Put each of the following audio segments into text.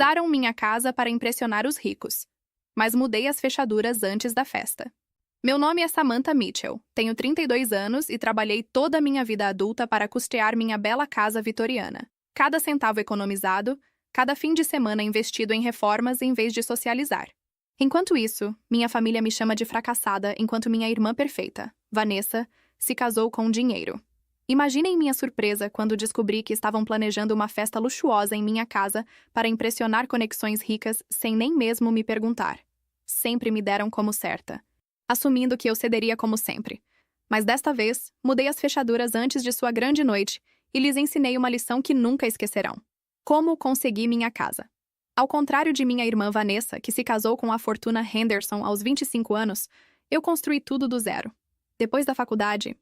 Usaram minha casa para impressionar os ricos, mas mudei as fechaduras antes da festa. Meu nome é Samantha Mitchell, tenho 32 anos e trabalhei toda a minha vida adulta para custear minha bela casa vitoriana. Cada centavo economizado, cada fim de semana investido em reformas em vez de socializar. Enquanto isso, minha família me chama de fracassada enquanto minha irmã perfeita, Vanessa, se casou com dinheiro. Imaginem minha surpresa quando descobri que estavam planejando uma festa luxuosa em minha casa para impressionar conexões ricas sem nem mesmo me perguntar. Sempre me deram como certa, assumindo que eu cederia como sempre. Mas desta vez, mudei as fechaduras antes de sua grande noite e lhes ensinei uma lição que nunca esquecerão. Como consegui minha casa. Ao contrário de minha irmã Vanessa, que se casou com a fortuna Henderson aos 25 anos, eu construí tudo do zero. Depois da faculdade,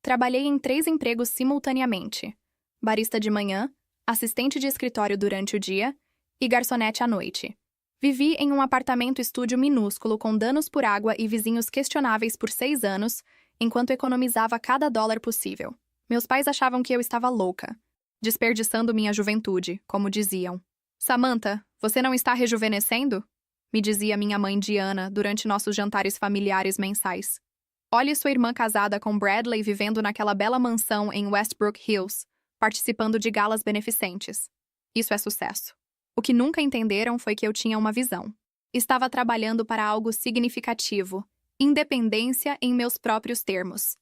trabalhei em 3 empregos simultaneamente: barista de manhã, assistente de escritório durante o dia e garçonete à noite. Vivi em um apartamento-estúdio minúsculo com danos por água e vizinhos questionáveis por 6 anos, enquanto economizava cada dólar possível. Meus pais achavam que eu estava louca, desperdiçando minha juventude, como diziam. Samantha, você não está rejuvenescendo? Me dizia minha mãe Diana durante nossos jantares familiares mensais. Olhe sua irmã casada com Bradley vivendo naquela bela mansão em Westbrook Hills, participando de galas beneficentes. Isso é sucesso. O que nunca entenderam foi que eu tinha uma visão. Estava trabalhando para algo significativo, independência em meus próprios termos.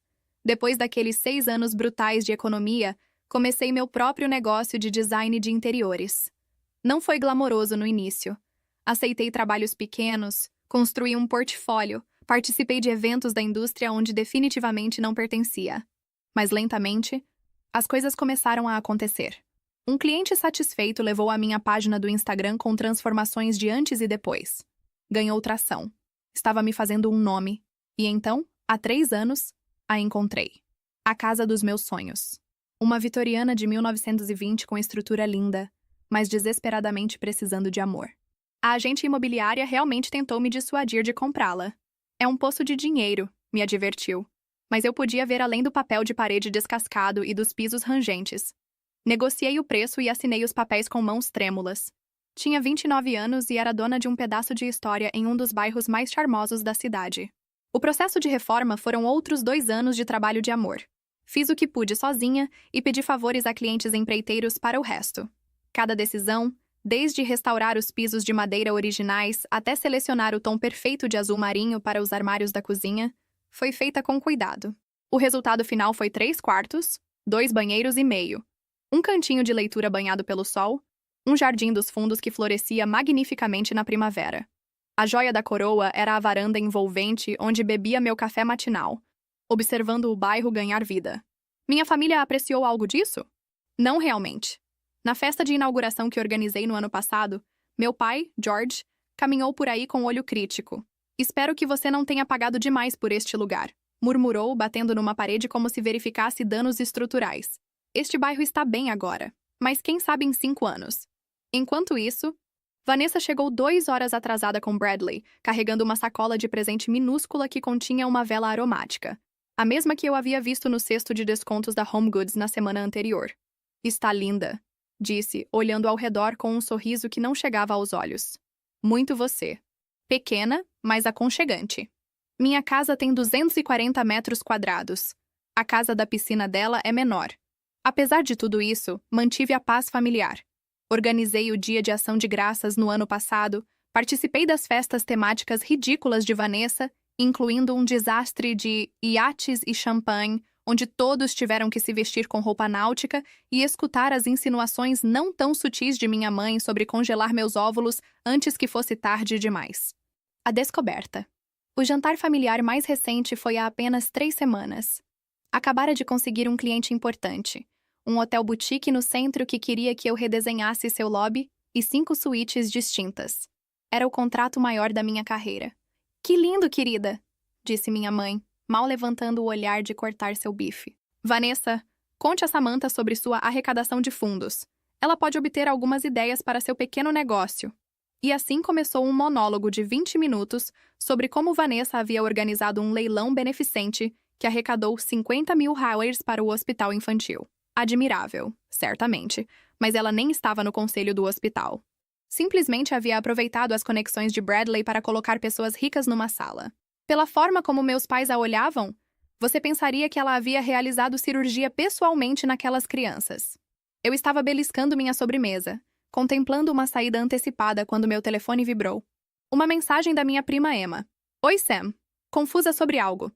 Depois daqueles 6 anos brutais de economia, comecei meu próprio negócio de design de interiores. Não foi glamouroso no início. Aceitei trabalhos pequenos, construí um portfólio, participei de eventos da indústria onde definitivamente não pertencia. Mas lentamente, as coisas começaram a acontecer. Um cliente satisfeito levou a minha página do Instagram com transformações de antes e depois. Ganhou tração. Estava me fazendo um nome. E então, há 3 anos, a encontrei. A casa dos meus sonhos. Uma vitoriana de 1920 com estrutura linda, mas desesperadamente precisando de amor. A agente imobiliária realmente tentou me dissuadir de comprá-la. É um poço de dinheiro, me advertiu. Mas eu podia ver além do papel de parede descascado e dos pisos rangentes. Negociei o preço e assinei os papéis com mãos trêmulas. Tinha 29 anos e era dona de um pedaço de história em um dos bairros mais charmosos da cidade. O processo de reforma foram outros 2 anos de trabalho de amor. Fiz o que pude sozinha e pedi favores a clientes empreiteiros para o resto. Cada decisão, desde restaurar os pisos de madeira originais até selecionar o tom perfeito de azul marinho para os armários da cozinha, foi feita com cuidado. O resultado final foi 3 quartos, 2 banheiros e meio, um cantinho de leitura banhado pelo sol, um jardim dos fundos que florescia magnificamente na primavera. A joia da coroa era a varanda envolvente onde bebia meu café matinal, observando o bairro ganhar vida. Minha família apreciou algo disso? Não realmente. Na festa de inauguração que organizei no ano passado, meu pai, George, caminhou por aí com olho crítico. Espero que você não tenha pagado demais por este lugar, murmurou, batendo numa parede como se verificasse danos estruturais. Este bairro está bem agora, mas quem sabe em 5 anos. Enquanto isso, Vanessa chegou 2 horas atrasada com Bradley, carregando uma sacola de presente minúscula que continha uma vela aromática, a mesma que eu havia visto no cesto de descontos da Home Goods na semana anterior. Está linda, disse, olhando ao redor com um sorriso que não chegava aos olhos. Muito você. Pequena, mas aconchegante. Minha casa tem 240 metros quadrados. A casa da piscina dela é menor. Apesar de tudo isso, mantive a paz familiar. Organizei o Dia de Ação de Graças no ano passado, participei das festas temáticas ridículas de Vanessa, incluindo um desastre de iates e champanhe, onde todos tiveram que se vestir com roupa náutica e escutar as insinuações não tão sutis de minha mãe sobre congelar meus óvulos antes que fosse tarde demais. A descoberta. O jantar familiar mais recente foi há apenas 3 semanas. Acabara de conseguir um cliente importante, um hotel boutique no centro que queria que eu redesenhasse seu lobby e 5 suítes distintas. Era o contrato maior da minha carreira. Que lindo, querida, disse minha mãe, mal levantando o olhar de cortar seu bife. Vanessa, conte a Samantha sobre sua arrecadação de fundos. Ela pode obter algumas ideias para seu pequeno negócio. E assim começou um monólogo de 20 minutos sobre como Vanessa havia organizado um leilão beneficente que arrecadou 50 mil hours para o hospital infantil. Admirável, certamente, mas ela nem estava no conselho do hospital. Simplesmente havia aproveitado as conexões de Bradley para colocar pessoas ricas numa sala. Pela forma como meus pais a olhavam, você pensaria que ela havia realizado cirurgia pessoalmente naquelas crianças. Eu estava beliscando minha sobremesa, contemplando uma saída antecipada quando meu telefone vibrou. Uma mensagem da minha prima Emma. Oi, Sam. Confusa sobre algo.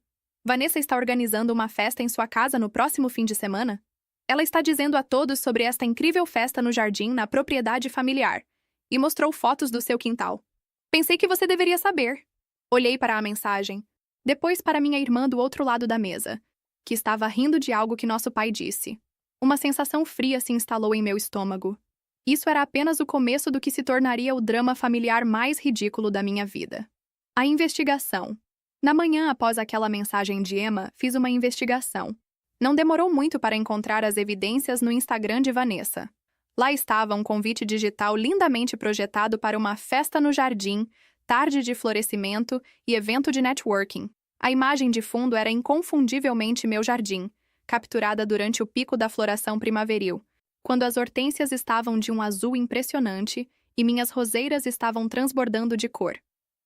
Vanessa está organizando uma festa em sua casa no próximo fim de semana? Ela está dizendo a todos sobre esta incrível festa no jardim na propriedade familiar e mostrou fotos do seu quintal. Pensei que você deveria saber. Olhei para a mensagem, depois para minha irmã do outro lado da mesa, que estava rindo de algo que nosso pai disse. Uma sensação fria se instalou em meu estômago. Isso era apenas o começo do que se tornaria o drama familiar mais ridículo da minha vida. A investigação. Na manhã após aquela mensagem de Emma, fiz uma investigação. Não demorou muito para encontrar as evidências no Instagram de Vanessa. Lá estava um convite digital lindamente projetado para uma festa no jardim, tarde de florescimento e evento de networking. A imagem de fundo era inconfundivelmente meu jardim, capturada durante o pico da floração primaveril, quando as hortênsias estavam de um azul impressionante e minhas roseiras estavam transbordando de cor.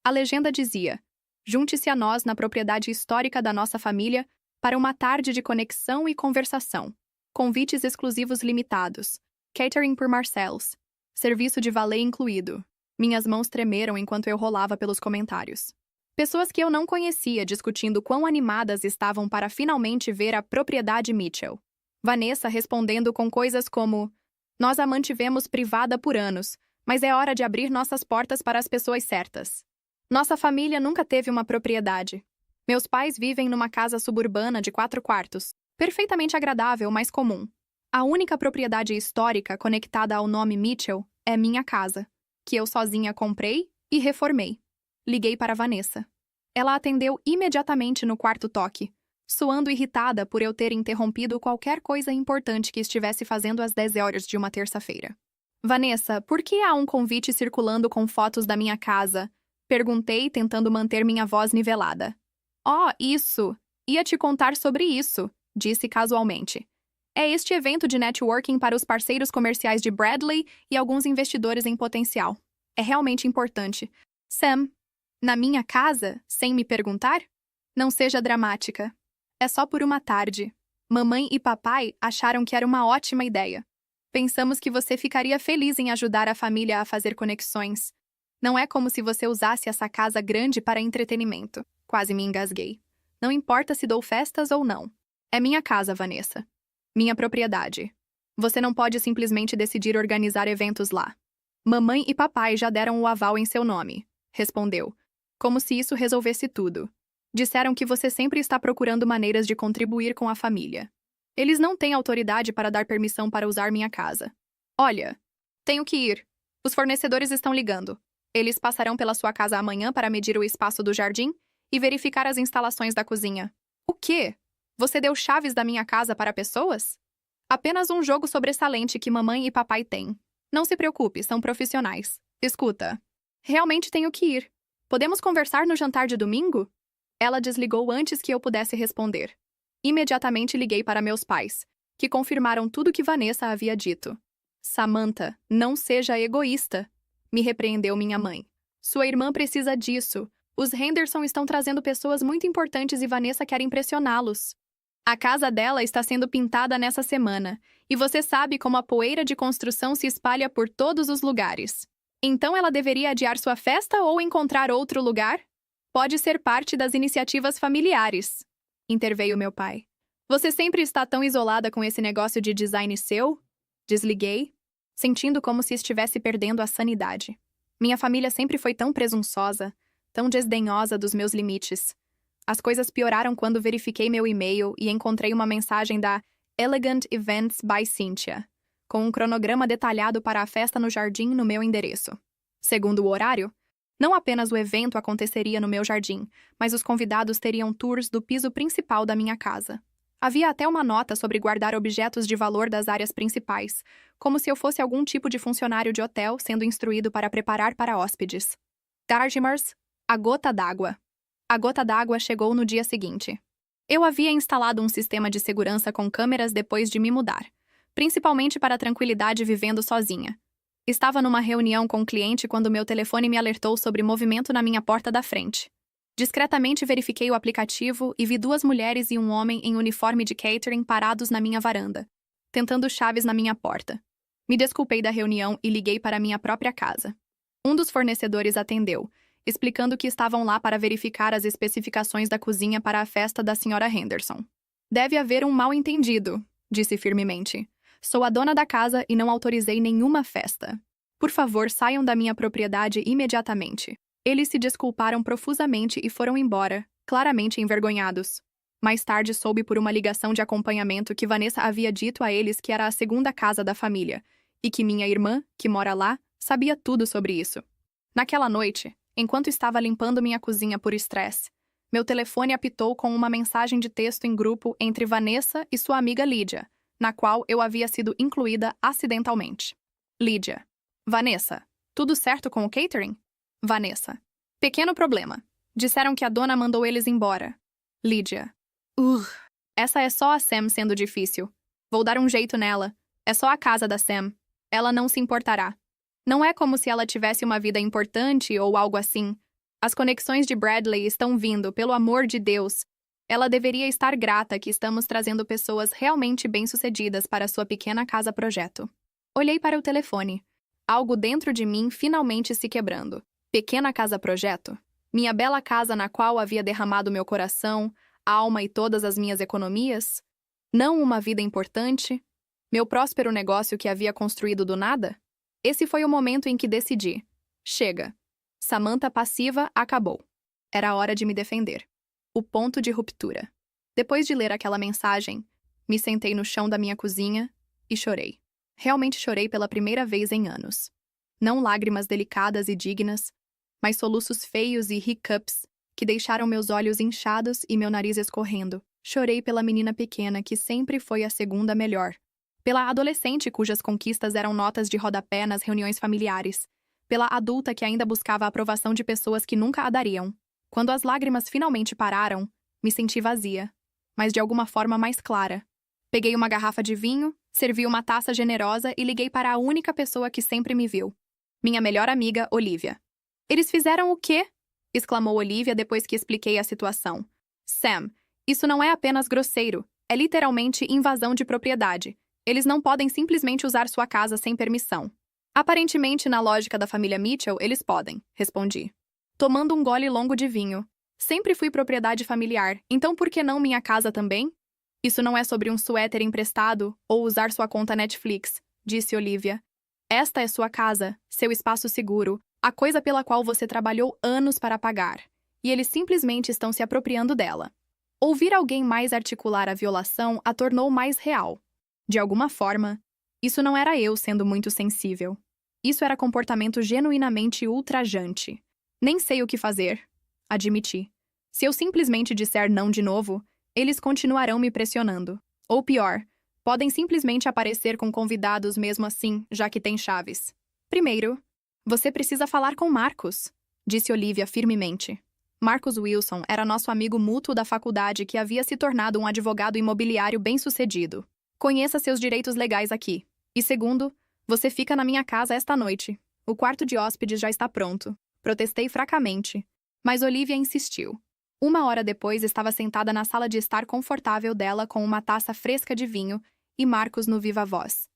A legenda dizia: junte-se a nós na propriedade histórica da nossa família para uma tarde de conexão e conversação. Convites exclusivos limitados. Catering por Marcel's. Serviço de valet incluído. Minhas mãos tremeram enquanto eu rolava pelos comentários. Pessoas que eu não conhecia discutindo quão animadas estavam para finalmente ver a propriedade Mitchell. Vanessa respondendo com coisas como: nós a mantivemos privada por anos, mas é hora de abrir nossas portas para as pessoas certas. Nossa família nunca teve uma propriedade. Meus pais vivem numa casa suburbana de 4 quartos, perfeitamente agradável, mas comum. A única propriedade histórica conectada ao nome Mitchell é minha casa, que eu sozinha comprei e reformei. Liguei para Vanessa. Ela atendeu imediatamente no quarto toque, soando irritada por eu ter interrompido qualquer coisa importante que estivesse fazendo às 10 horas de uma terça-feira. Vanessa, por que há um convite circulando com fotos da minha casa? Perguntei, tentando manter minha voz nivelada. Oh, isso! Ia te contar sobre isso, disse casualmente. É este evento de networking para os parceiros comerciais de Bradley e alguns investidores em potencial. É realmente importante. Sam, na minha casa, sem me perguntar? Não seja dramática. É só por uma tarde. Mamãe e papai acharam que era uma ótima ideia. Pensamos que você ficaria feliz em ajudar a família a fazer conexões. Não é como se você usasse essa casa grande para entretenimento. Quase me engasguei. Não importa se dou festas ou não. É minha casa, Vanessa. Minha propriedade. Você não pode simplesmente decidir organizar eventos lá. Mamãe e papai já deram o aval em seu nome, respondeu, como se isso resolvesse tudo. Disseram que você sempre está procurando maneiras de contribuir com a família. Eles não têm autoridade para dar permissão para usar minha casa. Olha, tenho que ir. Os fornecedores estão ligando. Eles passarão pela sua casa amanhã para medir o espaço do jardim e verificar as instalações da cozinha. O quê? Você deu chaves da minha casa para pessoas? Apenas um jogo sobressalente que mamãe e papai têm. Não se preocupe, são profissionais. Escuta, realmente tenho que ir. Podemos conversar no jantar de domingo? Ela desligou antes que eu pudesse responder. Imediatamente liguei para meus pais, que confirmaram tudo que Vanessa havia dito. Samantha, não seja egoísta, me repreendeu minha mãe. Sua irmã precisa disso. Os Henderson estão trazendo pessoas muito importantes e Vanessa quer impressioná-los. A casa dela está sendo pintada nessa semana, e você sabe como a poeira de construção se espalha por todos os lugares. Então ela deveria adiar sua festa ou encontrar outro lugar? Pode ser parte das iniciativas familiares, interveio meu pai. Você sempre está tão isolada com esse negócio de design seu? Desliguei, sentindo como se estivesse perdendo a sanidade. Minha família sempre foi tão presunçosa, tão desdenhosa dos meus limites. As coisas pioraram quando verifiquei meu e-mail e encontrei uma mensagem da Elegant Events by Cynthia, com um cronograma detalhado para a festa no jardim no meu endereço. Segundo o horário, não apenas o evento aconteceria no meu jardim, mas os convidados teriam tours do piso principal da minha casa. Havia até uma nota sobre guardar objetos de valor das áreas principais, como se eu fosse algum tipo de funcionário de hotel sendo instruído para preparar para hóspedes. Dargimars, a gota d'água. A gota d'água chegou no dia seguinte. Eu havia instalado um sistema de segurança com câmeras depois de me mudar, principalmente para a tranquilidade vivendo sozinha. Estava numa reunião com um cliente quando meu telefone me alertou sobre movimento na minha porta da frente. Discretamente verifiquei o aplicativo e vi 2 mulheres e um homem em uniforme de catering parados na minha varanda, tentando chaves na minha porta. Me desculpei da reunião e liguei para minha própria casa. Um dos fornecedores atendeu, explicando que estavam lá para verificar as especificações da cozinha para a festa da Sra. Henderson. Deve haver um mal-entendido, disse firmemente. Sou a dona da casa e não autorizei nenhuma festa. Por favor, saiam da minha propriedade imediatamente. Eles se desculparam profusamente e foram embora, claramente envergonhados. Mais tarde soube por uma ligação de acompanhamento que Vanessa havia dito a eles que era a segunda casa da família, e que minha irmã, que mora lá, sabia tudo sobre isso. Naquela noite, enquanto estava limpando minha cozinha por estresse, meu telefone apitou com uma mensagem de texto em grupo entre Vanessa e sua amiga Lídia, na qual eu havia sido incluída acidentalmente. Lídia. Vanessa. Tudo certo com o catering? Vanessa. Pequeno problema. Disseram que a dona mandou eles embora. Lídia. Essa é só a Sam sendo difícil. Vou dar um jeito nela. É só a casa da Sam. Ela não se importará. Não é como se ela tivesse uma vida importante ou algo assim. As conexões de Bradley estão vindo, pelo amor de Deus. Ela deveria estar grata que estamos trazendo pessoas realmente bem-sucedidas para sua pequena casa-projeto. Olhei para o telefone. Algo dentro de mim finalmente se quebrando. Pequena casa-projeto? Minha bela casa na qual havia derramado meu coração, alma e todas as minhas economias? Não uma vida importante? Meu próspero negócio que havia construído do nada? Esse foi o momento em que decidi. Chega. Samantha passiva acabou. Era hora de me defender. O ponto de ruptura. Depois de ler aquela mensagem, me sentei no chão da minha cozinha e chorei. Realmente chorei pela primeira vez em anos. Não lágrimas delicadas e dignas, mas soluços feios e hiccups que deixaram meus olhos inchados e meu nariz escorrendo. Chorei pela menina pequena que sempre foi a segunda melhor. Pela adolescente cujas conquistas eram notas de rodapé nas reuniões familiares. Pela adulta que ainda buscava a aprovação de pessoas que nunca a dariam. Quando as lágrimas finalmente pararam, me senti vazia, mas de alguma forma mais clara. Peguei uma garrafa de vinho, servi uma taça generosa e liguei para a única pessoa que sempre me viu. Minha melhor amiga, Olivia. Eles fizeram o quê? Exclamou Olivia depois que expliquei a situação. Sam, isso não é apenas grosseiro, é literalmente invasão de propriedade. Eles não podem simplesmente usar sua casa sem permissão. Aparentemente, na lógica da família Mitchell, eles podem, respondi. Tomando um gole longo de vinho. Sempre fui propriedade familiar, então por que não minha casa também? Isso não é sobre um suéter emprestado ou usar sua conta Netflix, disse Olivia. Esta é sua casa, seu espaço seguro, a coisa pela qual você trabalhou anos para pagar. E eles simplesmente estão se apropriando dela. Ouvir alguém mais articular a violação a tornou mais real. De alguma forma, isso não era eu sendo muito sensível. Isso era comportamento genuinamente ultrajante. Nem sei o que fazer, admiti. Se eu simplesmente disser não de novo, eles continuarão me pressionando. Ou pior, podem simplesmente aparecer com convidados mesmo assim, já que tem chaves. Primeiro, você precisa falar com Marcus, disse Olivia firmemente. Marcus Wilson era nosso amigo mútuo da faculdade que havia se tornado um advogado imobiliário bem-sucedido. Conheça seus direitos legais aqui. E segundo, você fica na minha casa esta noite. O quarto de hóspedes já está pronto. Protestei fracamente, mas Olivia insistiu. 1 hora depois estava sentada na sala de estar confortável dela com uma taça fresca de vinho e Marcus no viva voz.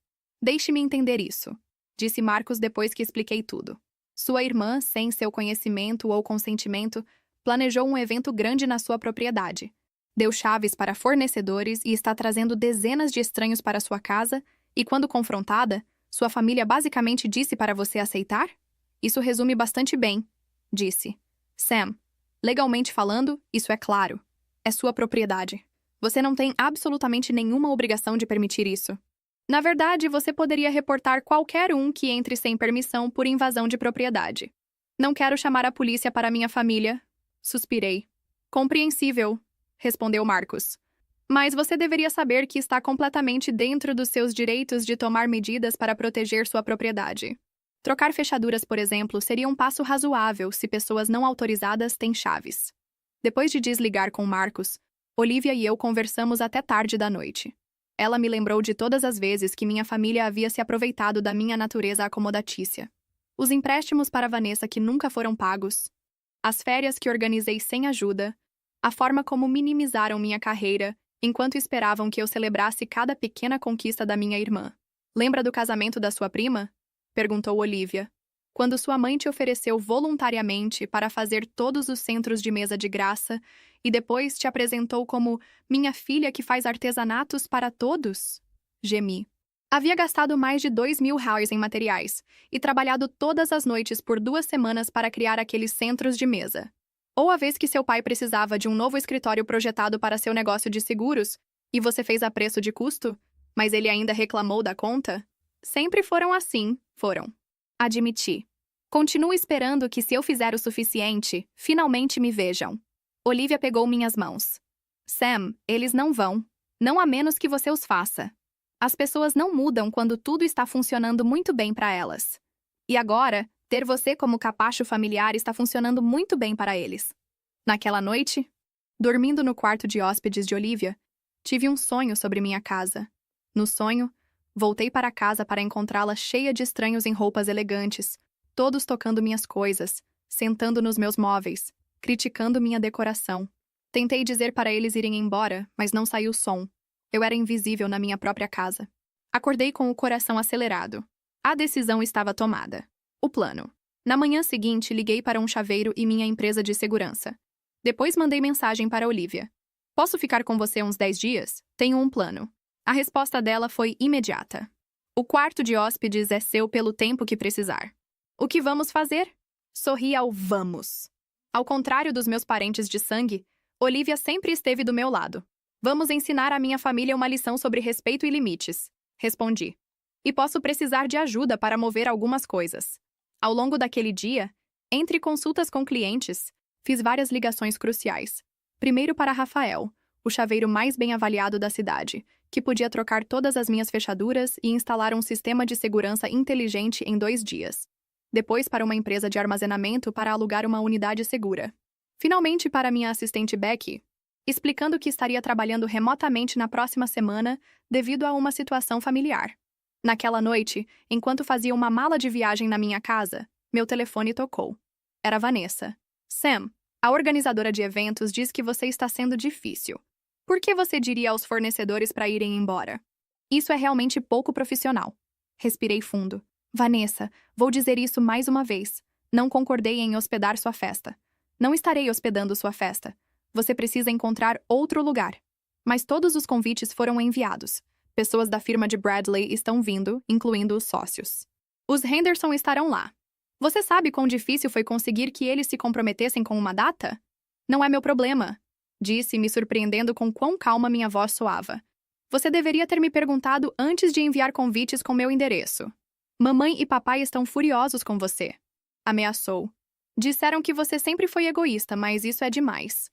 Deixe-me entender isso, disse Marcus depois que expliquei tudo. Sua irmã, sem seu conhecimento ou consentimento, planejou um evento grande na sua propriedade. Deu chaves para fornecedores e está trazendo dezenas de estranhos para sua casa e, quando confrontada, sua família basicamente disse para você aceitar? Isso resume bastante bem, disse. Sam, legalmente falando, isso é claro. É sua propriedade. Você não tem absolutamente nenhuma obrigação de permitir isso. Na verdade, você poderia reportar qualquer um que entre sem permissão por invasão de propriedade. Não quero chamar a polícia para minha família. Suspirei. Compreensível, respondeu Marcus. Mas você deveria saber que está completamente dentro dos seus direitos de tomar medidas para proteger sua propriedade. Trocar fechaduras, por exemplo, seria um passo razoável se pessoas não autorizadas têm chaves. Depois de desligar com Marcus, Olivia e eu conversamos até tarde da noite. Ela me lembrou de todas as vezes que minha família havia se aproveitado da minha natureza acomodatícia. Os empréstimos para Vanessa que nunca foram pagos, as férias que organizei sem ajuda, a forma como minimizaram minha carreira enquanto esperavam que eu celebrasse cada pequena conquista da minha irmã. Lembra do casamento da sua prima? Perguntou Olivia. Quando sua mãe te ofereceu voluntariamente para fazer todos os centros de mesa de graça e depois te apresentou como minha filha que faz artesanatos para todos? Gemi. Havia gastado mais de $2.000 em materiais e trabalhado todas as noites por 2 semanas para criar aqueles centros de mesa. Ou a vez que seu pai precisava de um novo escritório projetado para seu negócio de seguros e você fez a preço de custo, mas ele ainda reclamou da conta? Sempre foram assim, foram. Admiti. Continuo esperando que, se eu fizer o suficiente, finalmente me vejam. Olivia pegou minhas mãos. Sam, eles não vão. Não a menos que você os faça. As pessoas não mudam quando tudo está funcionando muito bem para elas. E agora, ter você como capacho familiar está funcionando muito bem para eles. Naquela noite, dormindo no quarto de hóspedes de Olivia, tive um sonho sobre minha casa. No sonho, voltei para casa para encontrá-la cheia de estranhos em roupas elegantes, todos tocando minhas coisas, sentando nos meus móveis, criticando minha decoração. Tentei dizer para eles irem embora, mas não saiu som. Eu era invisível na minha própria casa. Acordei com o coração acelerado. A decisão estava tomada. O plano. Na manhã seguinte, liguei para um chaveiro e minha empresa de segurança. Depois mandei mensagem para Olivia. Posso ficar com você uns 10 dias? Tenho um plano. A resposta dela foi imediata. O quarto de hóspedes é seu pelo tempo que precisar. O que vamos fazer? Sorri ao vamos. Ao contrário dos meus parentes de sangue, Olivia sempre esteve do meu lado. Vamos ensinar à minha família uma lição sobre respeito e limites, respondi. E posso precisar de ajuda para mover algumas coisas. Ao longo daquele dia, entre consultas com clientes, fiz várias ligações cruciais. Primeiro para Rafael, o chaveiro mais bem avaliado da cidade, que podia trocar todas as minhas fechaduras e instalar um sistema de segurança inteligente em 2 dias. Depois para uma empresa de armazenamento para alugar uma unidade segura. Finalmente para minha assistente Becky, explicando que estaria trabalhando remotamente na próxima semana devido a uma situação familiar. Naquela noite, enquanto fazia uma mala de viagem na minha casa, meu telefone tocou. Era Vanessa. Sam, a organizadora de eventos diz que você está sendo difícil. Por que você diria aos fornecedores para irem embora? Isso é realmente pouco profissional. Respirei fundo. Vanessa, vou dizer isso mais uma vez. Não concordei em hospedar sua festa. Não estarei hospedando sua festa. Você precisa encontrar outro lugar. Mas todos os convites foram enviados. Pessoas da firma de Bradley estão vindo, incluindo os sócios. Os Henderson estarão lá. Você sabe quão difícil foi conseguir que eles se comprometessem com uma data? Não é meu problema, disse, me surpreendendo com quão calma minha voz soava. Você deveria ter me perguntado antes de enviar convites com meu endereço. Mamãe e papai estão furiosos com você. Ameaçou. Disseram que você sempre foi egoísta, mas isso é demais.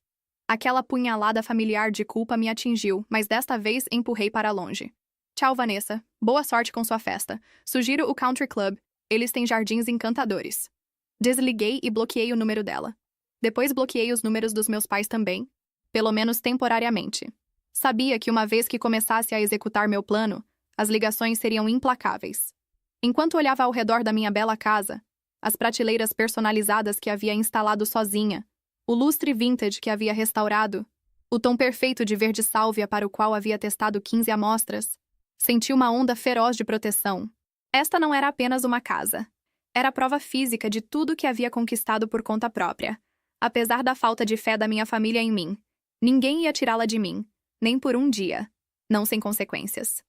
Aquela punhalada familiar de culpa me atingiu, mas desta vez empurrei para longe. Tchau, Vanessa. Boa sorte com sua festa. Sugiro o Country Club. Eles têm jardins encantadores. Desliguei e bloqueei o número dela. Depois bloqueei os números dos meus pais também, pelo menos temporariamente. Sabia que uma vez que começasse a executar meu plano, as ligações seriam implacáveis. Enquanto olhava ao redor da minha bela casa, as prateleiras personalizadas que havia instalado sozinha, o lustre vintage que havia restaurado, o tom perfeito de verde sálvia para o qual havia testado 15 amostras, senti uma onda feroz de proteção. Esta não era apenas uma casa. Era prova física de tudo que havia conquistado por conta própria. Apesar da falta de fé da minha família em mim, ninguém ia tirá-la de mim, nem por um dia, não sem consequências.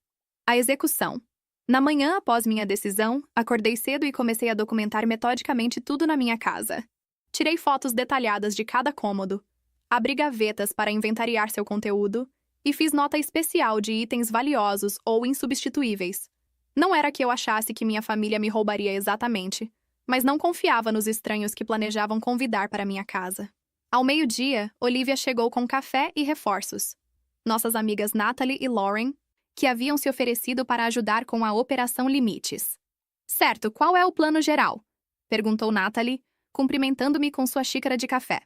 A execução. Na manhã após minha decisão, acordei cedo e comecei a documentar metodicamente tudo na minha casa. Tirei fotos detalhadas de cada cômodo, abri gavetas para inventariar seu conteúdo e fiz nota especial de itens valiosos ou insubstituíveis. Não era que eu achasse que minha família me roubaria exatamente, mas não confiava nos estranhos que planejavam convidar para minha casa. Ao meio-dia, Olivia chegou com café e reforços. Nossas amigas Natalie e Lauren, que haviam se oferecido para ajudar com a Operação Limites. Certo, qual é o plano geral? Perguntou Natalie, cumprimentando-me com sua xícara de café.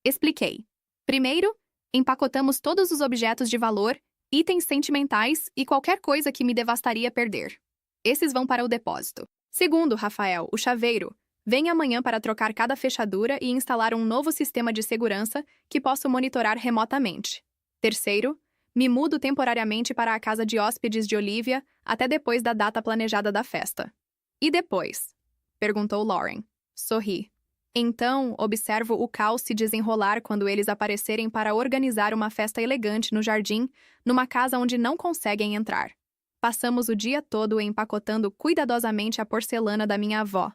Expliquei. Primeiro, empacotamos todos os objetos de valor itens sentimentais e qualquer coisa que me devastaria perder. Esses vão para o depósito. Segundo, Rafael, o chaveiro. Vem amanhã para trocar cada fechadura e instalar um novo sistema de segurança que posso monitorar remotamente. Terceiro, me mudo temporariamente para a casa de hóspedes de Olivia até depois da data planejada da festa. E depois? Perguntou Lauren. Sorri. Então, observo o caos se desenrolar quando eles aparecerem para organizar uma festa elegante no jardim, numa casa onde não conseguem entrar. Passamos o dia todo empacotando cuidadosamente a porcelana da minha avó,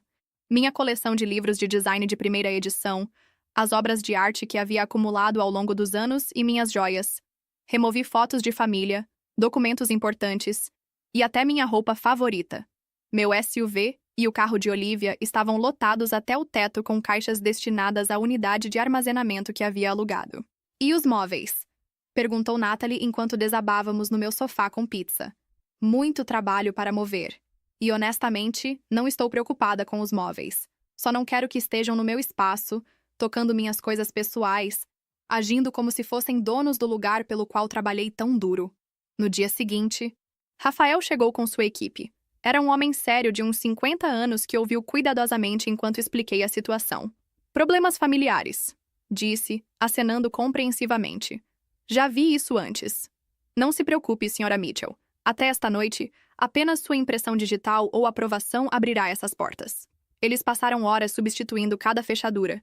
minha coleção de livros de design de primeira edição, as obras de arte que havia acumulado ao longo dos anos e minhas joias. Removi fotos de família, documentos importantes e até minha roupa favorita. Meu SUV e o carro de Olivia estavam lotados até o teto com caixas destinadas à unidade de armazenamento que havia alugado. E os móveis? Perguntou Natalie enquanto desabávamos no meu sofá com pizza. Muito trabalho para mover. E honestamente, não estou preocupada com os móveis. Só não quero que estejam no meu espaço, tocando minhas coisas pessoais, agindo como se fossem donos do lugar pelo qual trabalhei tão duro. No dia seguinte, Rafael chegou com sua equipe. Era um homem sério de uns 50 anos que ouviu cuidadosamente enquanto expliquei a situação. Problemas familiares, disse, acenando compreensivamente. Já vi isso antes. Não se preocupe, Sra. Mitchell. Até esta noite, apenas sua impressão digital ou aprovação abrirá essas portas. Eles passaram horas substituindo cada fechadura,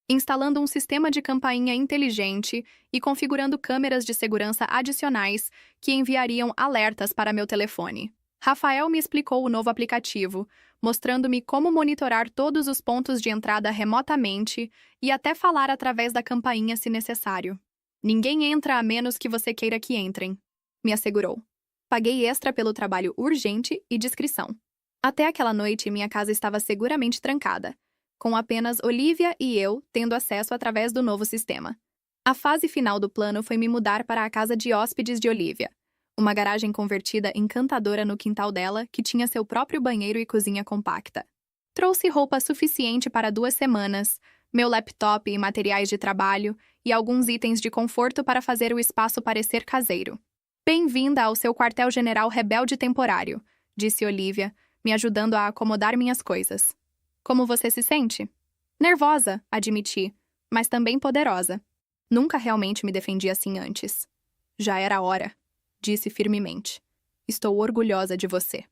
instalando um sistema de campainha inteligente e configurando câmeras de segurança adicionais que enviariam alertas para meu telefone. Rafael me explicou o novo aplicativo, mostrando-me como monitorar todos os pontos de entrada remotamente e até falar através da campainha se necessário. Ninguém entra a menos que você queira que entrem, me assegurou. Paguei extra pelo trabalho urgente e discrição. Até aquela noite, minha casa estava seguramente trancada, com apenas Olivia e eu tendo acesso através do novo sistema. A fase final do plano foi me mudar para a casa de hóspedes de Olivia, uma garagem convertida encantadora no quintal dela que tinha seu próprio banheiro e cozinha compacta. Trouxe roupa suficiente para 2 semanas, meu laptop e materiais de trabalho e alguns itens de conforto para fazer o espaço parecer caseiro. Bem-vinda ao seu quartel-general rebelde temporário, disse Olivia, me ajudando a acomodar minhas coisas. Como você se sente? Nervosa, admiti, mas também poderosa. Nunca realmente me defendi assim antes. Já era a hora, disse firmemente. Estou orgulhosa de você.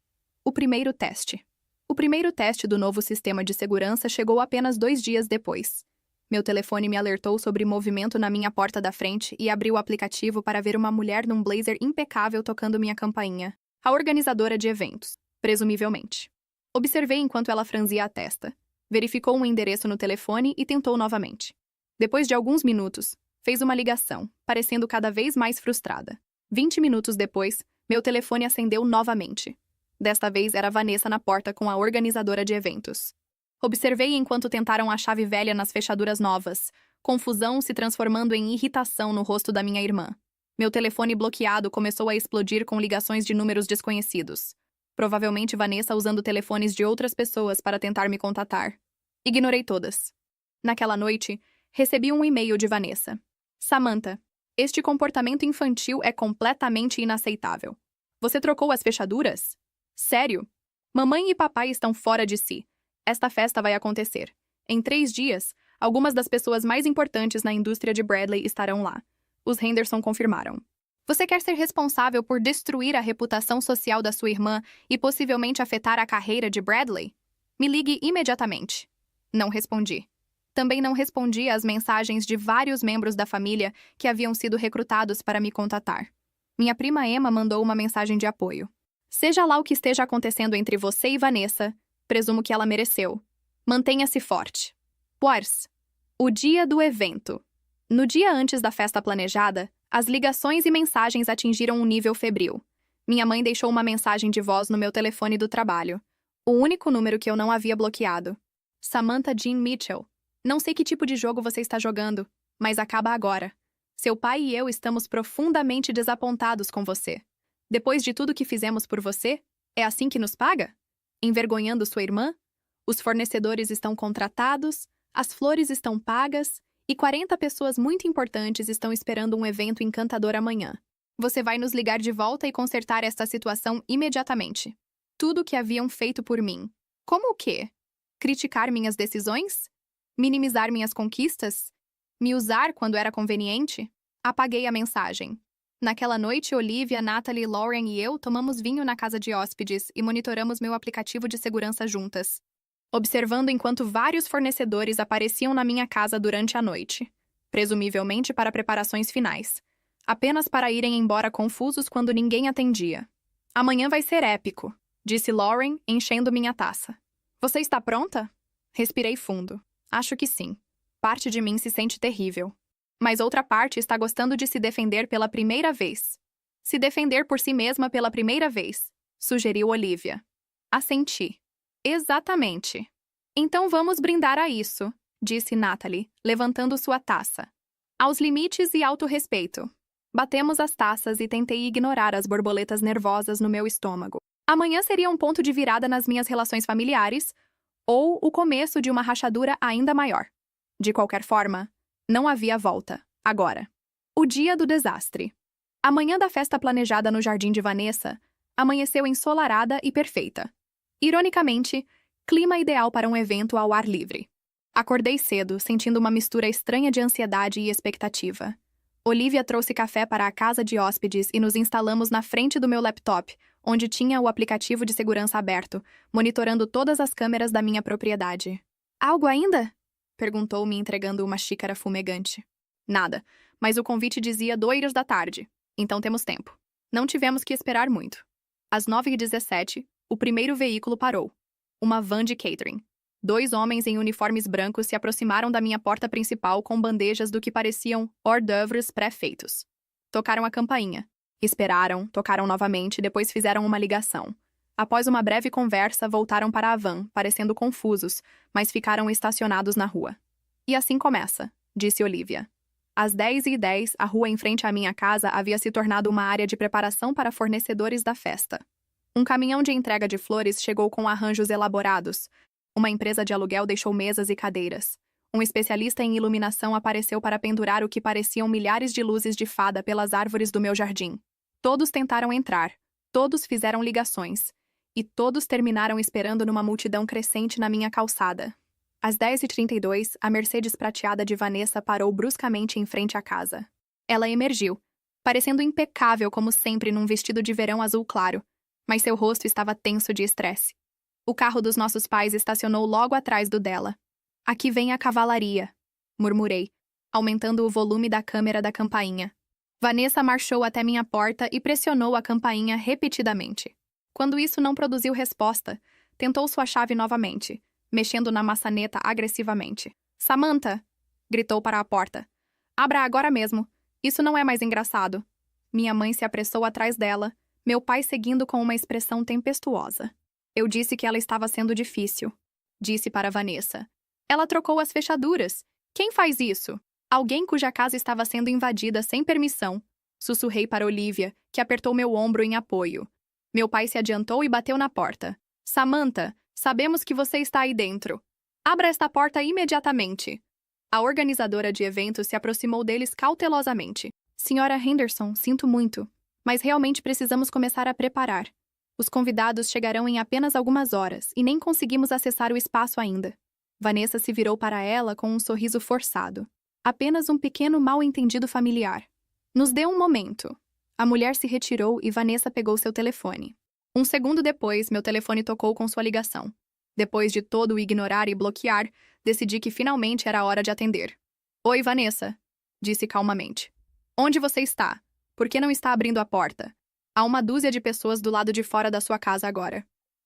O primeiro teste. O primeiro teste do novo sistema de segurança chegou apenas 2 dias depois. Meu telefone me alertou sobre movimento na minha porta da frente e abri o aplicativo para ver uma mulher num blazer impecável tocando minha campainha. A organizadora de eventos, presumivelmente. Observei enquanto ela franzia a testa. Verificou um endereço no telefone e tentou novamente. Depois de alguns minutos, fez uma ligação, parecendo cada vez mais frustrada. 20 minutos depois, meu telefone acendeu novamente. Desta vez era Vanessa na porta com a organizadora de eventos. Observei enquanto tentaram a chave velha nas fechaduras novas, confusão se transformando em irritação no rosto da minha irmã. Meu telefone bloqueado começou a explodir com ligações de números desconhecidos. Provavelmente Vanessa usando telefones de outras pessoas para tentar me contatar. Ignorei todas. Naquela noite, recebi um e-mail de Vanessa. Samantha, este comportamento infantil é completamente inaceitável. Você trocou as fechaduras? Sério? Mamãe e papai estão fora de si. Esta festa vai acontecer. Em 3 dias, algumas das pessoas mais importantes na indústria de Bradley estarão lá. Os Henderson confirmaram. Você quer ser responsável por destruir a reputação social da sua irmã e possivelmente afetar a carreira de Bradley? Me ligue imediatamente. Não respondi. Também não respondi às mensagens de vários membros da família que haviam sido recrutados para me contatar. Minha prima Emma mandou uma mensagem de apoio. Seja lá o que esteja acontecendo entre você e Vanessa, presumo que ela mereceu. Mantenha-se forte. Wars. O dia do evento. No dia antes da festa planejada, as ligações e mensagens atingiram um nível febril. Minha mãe deixou uma mensagem de voz no meu telefone do trabalho. O único número que eu não havia bloqueado. Samantha Jean Mitchell. Não sei que tipo de jogo você está jogando, mas acaba agora. Seu pai e eu estamos profundamente desapontados com você. Depois de tudo que fizemos por você, é assim que nos paga? Envergonhando sua irmã? Os fornecedores estão contratados, as flores estão pagas e 40 pessoas muito importantes estão esperando um evento encantador amanhã. Você vai nos ligar de volta e consertar esta situação imediatamente. Tudo o que haviam feito por mim. Como o quê? Criticar minhas decisões? Minimizar minhas conquistas? Me usar quando era conveniente? Apaguei a mensagem. Naquela noite, Olivia, Natalie, Lauren e eu tomamos vinho na casa de hóspedes e monitoramos meu aplicativo de segurança juntas, observando enquanto vários fornecedores apareciam na minha casa durante a noite, presumivelmente para preparações finais, apenas para irem embora confusos quando ninguém atendia. Amanhã vai ser épico, disse Lauren, enchendo minha taça. Você está pronta? Respirei fundo. Acho que sim. Parte de mim se sente terrível. Mas outra parte está gostando de se defender pela primeira vez. Se defender por si mesma pela primeira vez, sugeriu Olivia. Assenti. Exatamente. Então vamos brindar a isso, disse Natalie, levantando sua taça. Aos limites e autorrespeito. Batemos as taças e tentei ignorar as borboletas nervosas no meu estômago. Amanhã seria um ponto de virada nas minhas relações familiares, ou o começo de uma rachadura ainda maior. De qualquer forma, não havia volta, agora. O dia do desastre. A manhã da festa planejada no jardim de Vanessa amanheceu ensolarada e perfeita. Ironicamente, clima ideal para um evento ao ar livre. Acordei cedo, sentindo uma mistura estranha de ansiedade e expectativa. Olivia trouxe café para a casa de hóspedes e nos instalamos na frente do meu laptop, onde tinha o aplicativo de segurança aberto, monitorando todas as câmeras da minha propriedade. Algo ainda? Perguntou-me, entregando uma xícara fumegante. Nada, mas o convite dizia 14h, então temos tempo. Não tivemos que esperar muito. Às 9h17, o primeiro veículo parou. Uma van de catering. 2 homens em uniformes brancos se aproximaram da minha porta principal com bandejas do que pareciam hors d'oeuvres pré-feitos. Tocaram a campainha. Esperaram, tocaram novamente, depois fizeram uma ligação. Após uma breve conversa, voltaram para a van, parecendo confusos, mas ficaram estacionados na rua. E assim começa, disse Olivia. Às 10h10, a rua em frente à minha casa havia se tornado uma área de preparação para fornecedores da festa. Um caminhão de entrega de flores chegou com arranjos elaborados. Uma empresa de aluguel deixou mesas e cadeiras. Um especialista em iluminação apareceu para pendurar o que pareciam milhares de luzes de fada pelas árvores do meu jardim. Todos tentaram entrar. Todos fizeram ligações. E todos terminaram esperando numa multidão crescente na minha calçada. Às 10h32, a Mercedes prateada de Vanessa parou bruscamente em frente à casa. Ela emergiu, parecendo impecável como sempre num vestido de verão azul claro, mas seu rosto estava tenso de estresse. O carro dos nossos pais estacionou logo atrás do dela. Aqui vem a cavalaria, murmurei, aumentando o volume da câmera da campainha. Vanessa marchou até minha porta e pressionou a campainha repetidamente. Quando isso não produziu resposta, tentou sua chave novamente, mexendo na maçaneta agressivamente. Samantha! Gritou para a porta. Abra agora mesmo. Isso não é mais engraçado. Minha mãe se apressou atrás dela, meu pai seguindo com uma expressão tempestuosa. Eu disse que ela estava sendo difícil. Disse para Vanessa. Ela trocou as fechaduras. Quem faz isso? Alguém cuja casa estava sendo invadida sem permissão. Sussurrei para Olivia, que apertou meu ombro em apoio. Meu pai se adiantou e bateu na porta. Samantha, sabemos que você está aí dentro. Abra esta porta imediatamente. A organizadora de eventos se aproximou deles cautelosamente. Senhora Henderson, sinto muito, mas realmente precisamos começar a preparar. Os convidados chegarão em apenas algumas horas e nem conseguimos acessar o espaço ainda. Vanessa se virou para ela com um sorriso forçado. Apenas um pequeno mal-entendido familiar. Nos dê um momento. A mulher se retirou e Vanessa pegou seu telefone. Um segundo depois, meu telefone tocou com sua ligação. Depois de todo o ignorar e bloquear, decidi que finalmente era hora de atender. Oi, Vanessa, disse calmamente. Onde você está? Por que não está abrindo a porta? Há uma dúzia de pessoas do lado de fora da sua casa agora.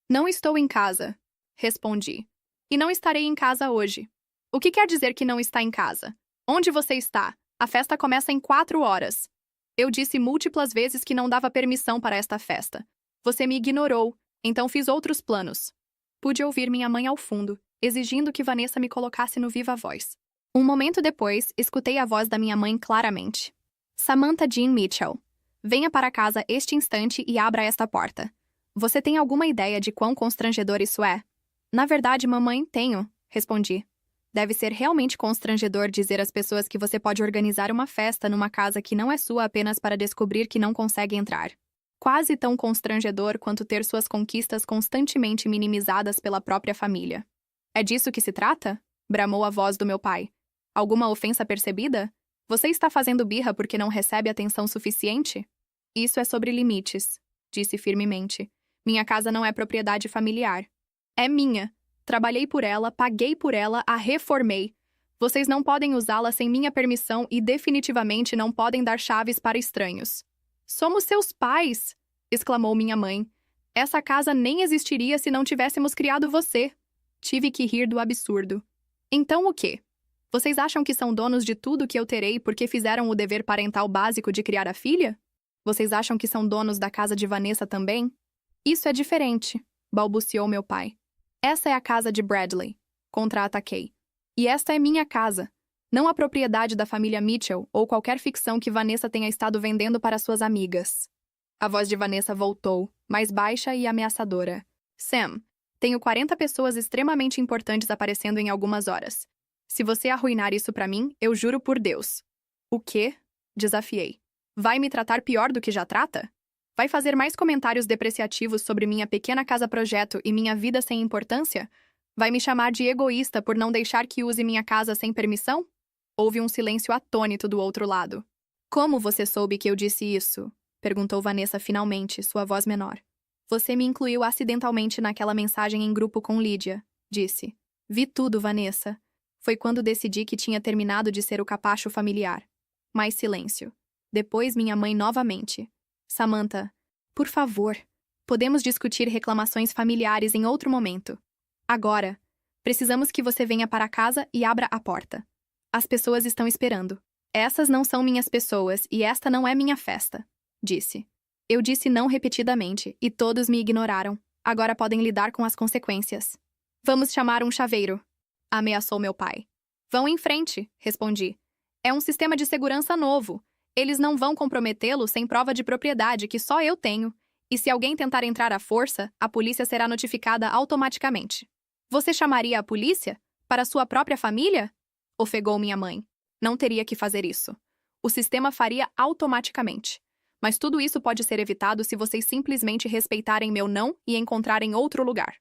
Não estou em casa, respondi. E não estarei em casa hoje. O que quer dizer que não está em casa? Onde você está? A festa começa em 4 horas. Eu disse múltiplas vezes que não dava permissão para esta festa. Você me ignorou, então fiz outros planos. Pude ouvir minha mãe ao fundo, exigindo que Vanessa me colocasse no viva voz. Um momento depois, escutei a voz da minha mãe claramente. Samantha Jean Mitchell. Venha para casa este instante e abra esta porta. Você tem alguma ideia de quão constrangedor isso é? Na verdade, mamãe, tenho, respondi. Deve ser realmente constrangedor dizer às pessoas que você pode organizar uma festa numa casa que não é sua apenas para descobrir que não consegue entrar. Quase tão constrangedor quanto ter suas conquistas constantemente minimizadas pela própria família. É disso que se trata? Bramou a voz do meu pai. Alguma ofensa percebida? Você está fazendo birra porque não recebe atenção suficiente? Isso é sobre limites, disse firmemente. Minha casa não é propriedade familiar. É minha. Trabalhei por ela, paguei por ela, a reformei. Vocês não podem usá-la sem minha permissão e definitivamente não podem dar chaves para estranhos. Somos seus pais! Exclamou minha mãe. Essa casa nem existiria se não tivéssemos criado você. Tive que rir do absurdo. Então o quê? Vocês acham que são donos de tudo que eu terei porque fizeram o dever parental básico de criar a filha? Vocês acham que são donos da casa de Vanessa também? Isso é diferente, balbuciou meu pai. Essa é a casa de Bradley, contra-ataquei. E esta é minha casa, não a propriedade da família Mitchell ou qualquer ficção que Vanessa tenha estado vendendo para suas amigas. A voz de Vanessa voltou, mais baixa e ameaçadora. Sam, tenho 40 pessoas extremamente importantes aparecendo em algumas horas. Se você arruinar isso para mim, eu juro por Deus. O quê? Desafiei. Vai me tratar pior do que já trata? Vai fazer mais comentários depreciativos sobre minha pequena casa-projeto e minha vida sem importância? Vai me chamar de egoísta por não deixar que use minha casa sem permissão? Houve um silêncio atônito do outro lado. Como você soube que eu disse isso? Perguntou Vanessa finalmente, sua voz menor. Você me incluiu acidentalmente naquela mensagem em grupo com Lídia, disse. Vi tudo, Vanessa. Foi quando decidi que tinha terminado de ser o capacho familiar. Mais silêncio. Depois minha mãe novamente. Samantha, por favor, podemos discutir reclamações familiares em outro momento. Agora, precisamos que você venha para casa e abra a porta. As pessoas estão esperando. Essas não são minhas pessoas e esta não é minha festa, disse. Eu disse não repetidamente e todos me ignoraram. Agora podem lidar com as consequências. Vamos chamar um chaveiro, ameaçou meu pai. Vão em frente, respondi. É um sistema de segurança novo. Eles não vão comprometê-lo sem prova de propriedade que só eu tenho. E se alguém tentar entrar à força, a polícia será notificada automaticamente. Você chamaria a polícia? Para sua própria família? Ofegou minha mãe. Não teria que fazer isso. O sistema faria automaticamente. Mas tudo isso pode ser evitado se vocês simplesmente respeitarem meu não e encontrarem outro lugar.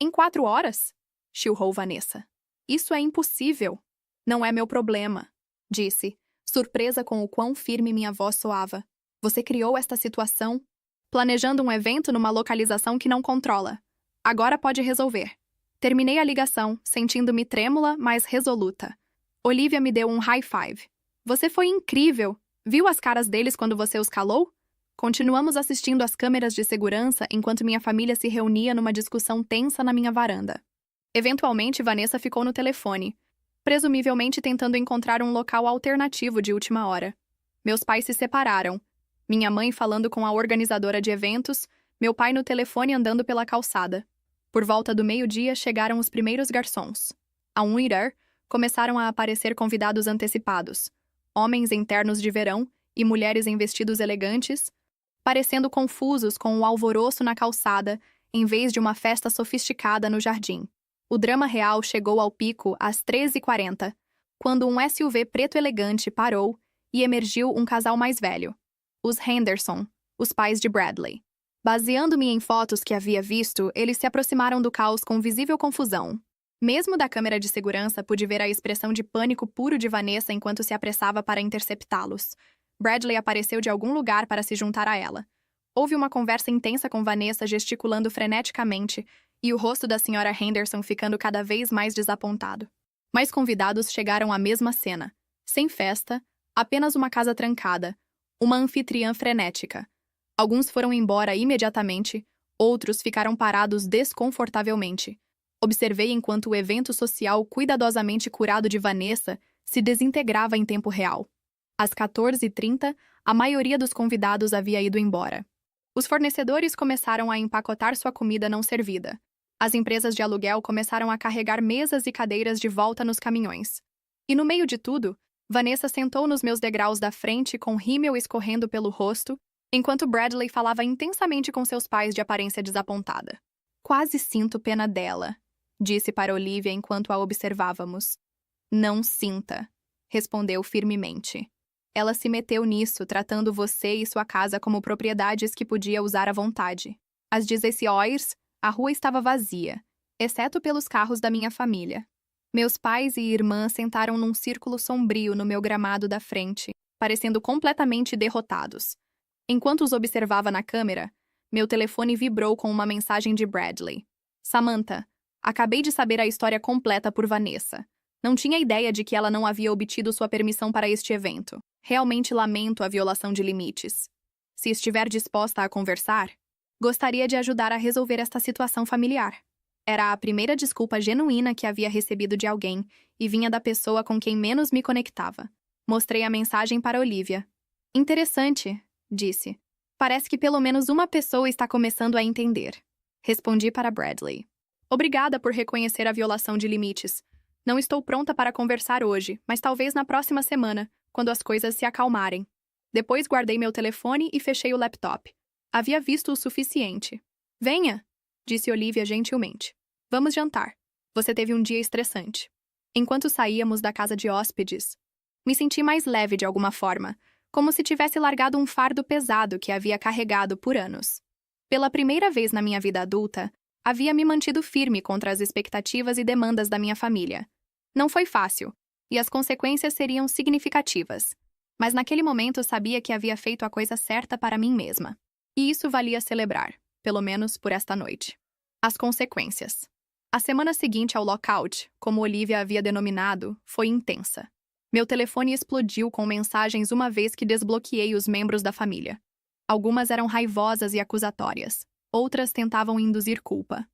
Em 4 horas? Chilrou Vanessa. Isso é impossível. Não é meu problema, disse, surpresa com o quão firme minha voz soava. Você criou esta situação, planejando um evento numa localização que não controla. Agora pode resolver. Terminei a ligação, sentindo-me trêmula, mas resoluta. Olivia me deu um high five. Você foi incrível! Viu as caras deles quando você os calou? Continuamos assistindo às câmeras de segurança enquanto minha família se reunia numa discussão tensa na minha varanda. Eventualmente, Vanessa ficou no telefone, presumivelmente tentando encontrar um local alternativo de última hora. Meus pais se separaram. Minha mãe falando com a organizadora de eventos, meu pai no telefone andando pela calçada. Por volta do meio-dia chegaram os primeiros garçons. Ao unir, começaram a aparecer convidados antecipados. Homens em ternos de verão e mulheres em vestidos elegantes, parecendo confusos com o alvoroço na calçada em vez de uma festa sofisticada no jardim. O drama real chegou ao pico às 13h40, quando um SUV preto elegante parou e emergiu um casal mais velho. Os Henderson, os pais de Bradley. Baseando-me em fotos que havia visto, eles se aproximaram do caos com visível confusão. Mesmo da câmera de segurança, pude ver a expressão de pânico puro de Vanessa enquanto se apressava para interceptá-los. Bradley apareceu de algum lugar para se juntar a ela. Houve uma conversa intensa com Vanessa gesticulando freneticamente e o rosto da senhora Henderson ficando cada vez mais desapontado. Mais convidados chegaram à mesma cena. Sem festa, apenas uma casa trancada, uma anfitriã frenética. Alguns foram embora imediatamente, outros ficaram parados desconfortavelmente. Observei enquanto o evento social cuidadosamente curado de Vanessa se desintegrava em tempo real. Às 14h30, a maioria dos convidados havia ido embora. Os fornecedores começaram a empacotar sua comida não servida. As empresas de aluguel começaram a carregar mesas e cadeiras de volta nos caminhões. E no meio de tudo, Vanessa sentou nos meus degraus da frente com rímel escorrendo pelo rosto, enquanto Bradley falava intensamente com seus pais de aparência desapontada. Quase sinto pena dela, disse para Olivia enquanto a observávamos. Não sinta, respondeu firmemente. Ela se meteu nisso, tratando você e sua casa como propriedades que podia usar à vontade. Às 16 horas, a rua estava vazia, exceto pelos carros da minha família. Meus pais e irmã sentaram num círculo sombrio no meu gramado da frente, parecendo completamente derrotados. Enquanto os observava na câmera, meu telefone vibrou com uma mensagem de Bradley. Samantha, acabei de saber a história completa por Vanessa. Não tinha ideia de que ela não havia obtido sua permissão para este evento. Realmente lamento a violação de limites. Se estiver disposta a conversar, gostaria de ajudar a resolver esta situação familiar. Era a primeira desculpa genuína que havia recebido de alguém e vinha da pessoa com quem menos me conectava. Mostrei a mensagem para Olivia. Interessante, disse. Parece que pelo menos uma pessoa está começando a entender. Respondi para Bradley. Obrigada por reconhecer a violação de limites. Não estou pronta para conversar hoje, mas talvez na próxima semana, quando as coisas se acalmarem. Depois guardei meu telefone e fechei o laptop. Havia visto o suficiente. Venha, disse Olivia gentilmente. Vamos jantar. Você teve um dia estressante. Enquanto saíamos da casa de hóspedes, me senti mais leve de alguma forma, como se tivesse largado um fardo pesado que havia carregado por anos. Pela primeira vez na minha vida adulta, havia me mantido firme contra as expectativas e demandas da minha família. Não foi fácil, e as consequências seriam significativas. Mas naquele momento sabia que havia feito a coisa certa para mim mesma. E isso valia celebrar, pelo menos por esta noite. As consequências. A semana seguinte ao lockout, como Olivia havia denominado, foi intensa. Meu telefone explodiu com mensagens uma vez que desbloqueei os membros da família. Algumas eram raivosas e acusatórias. Outras tentavam induzir culpa.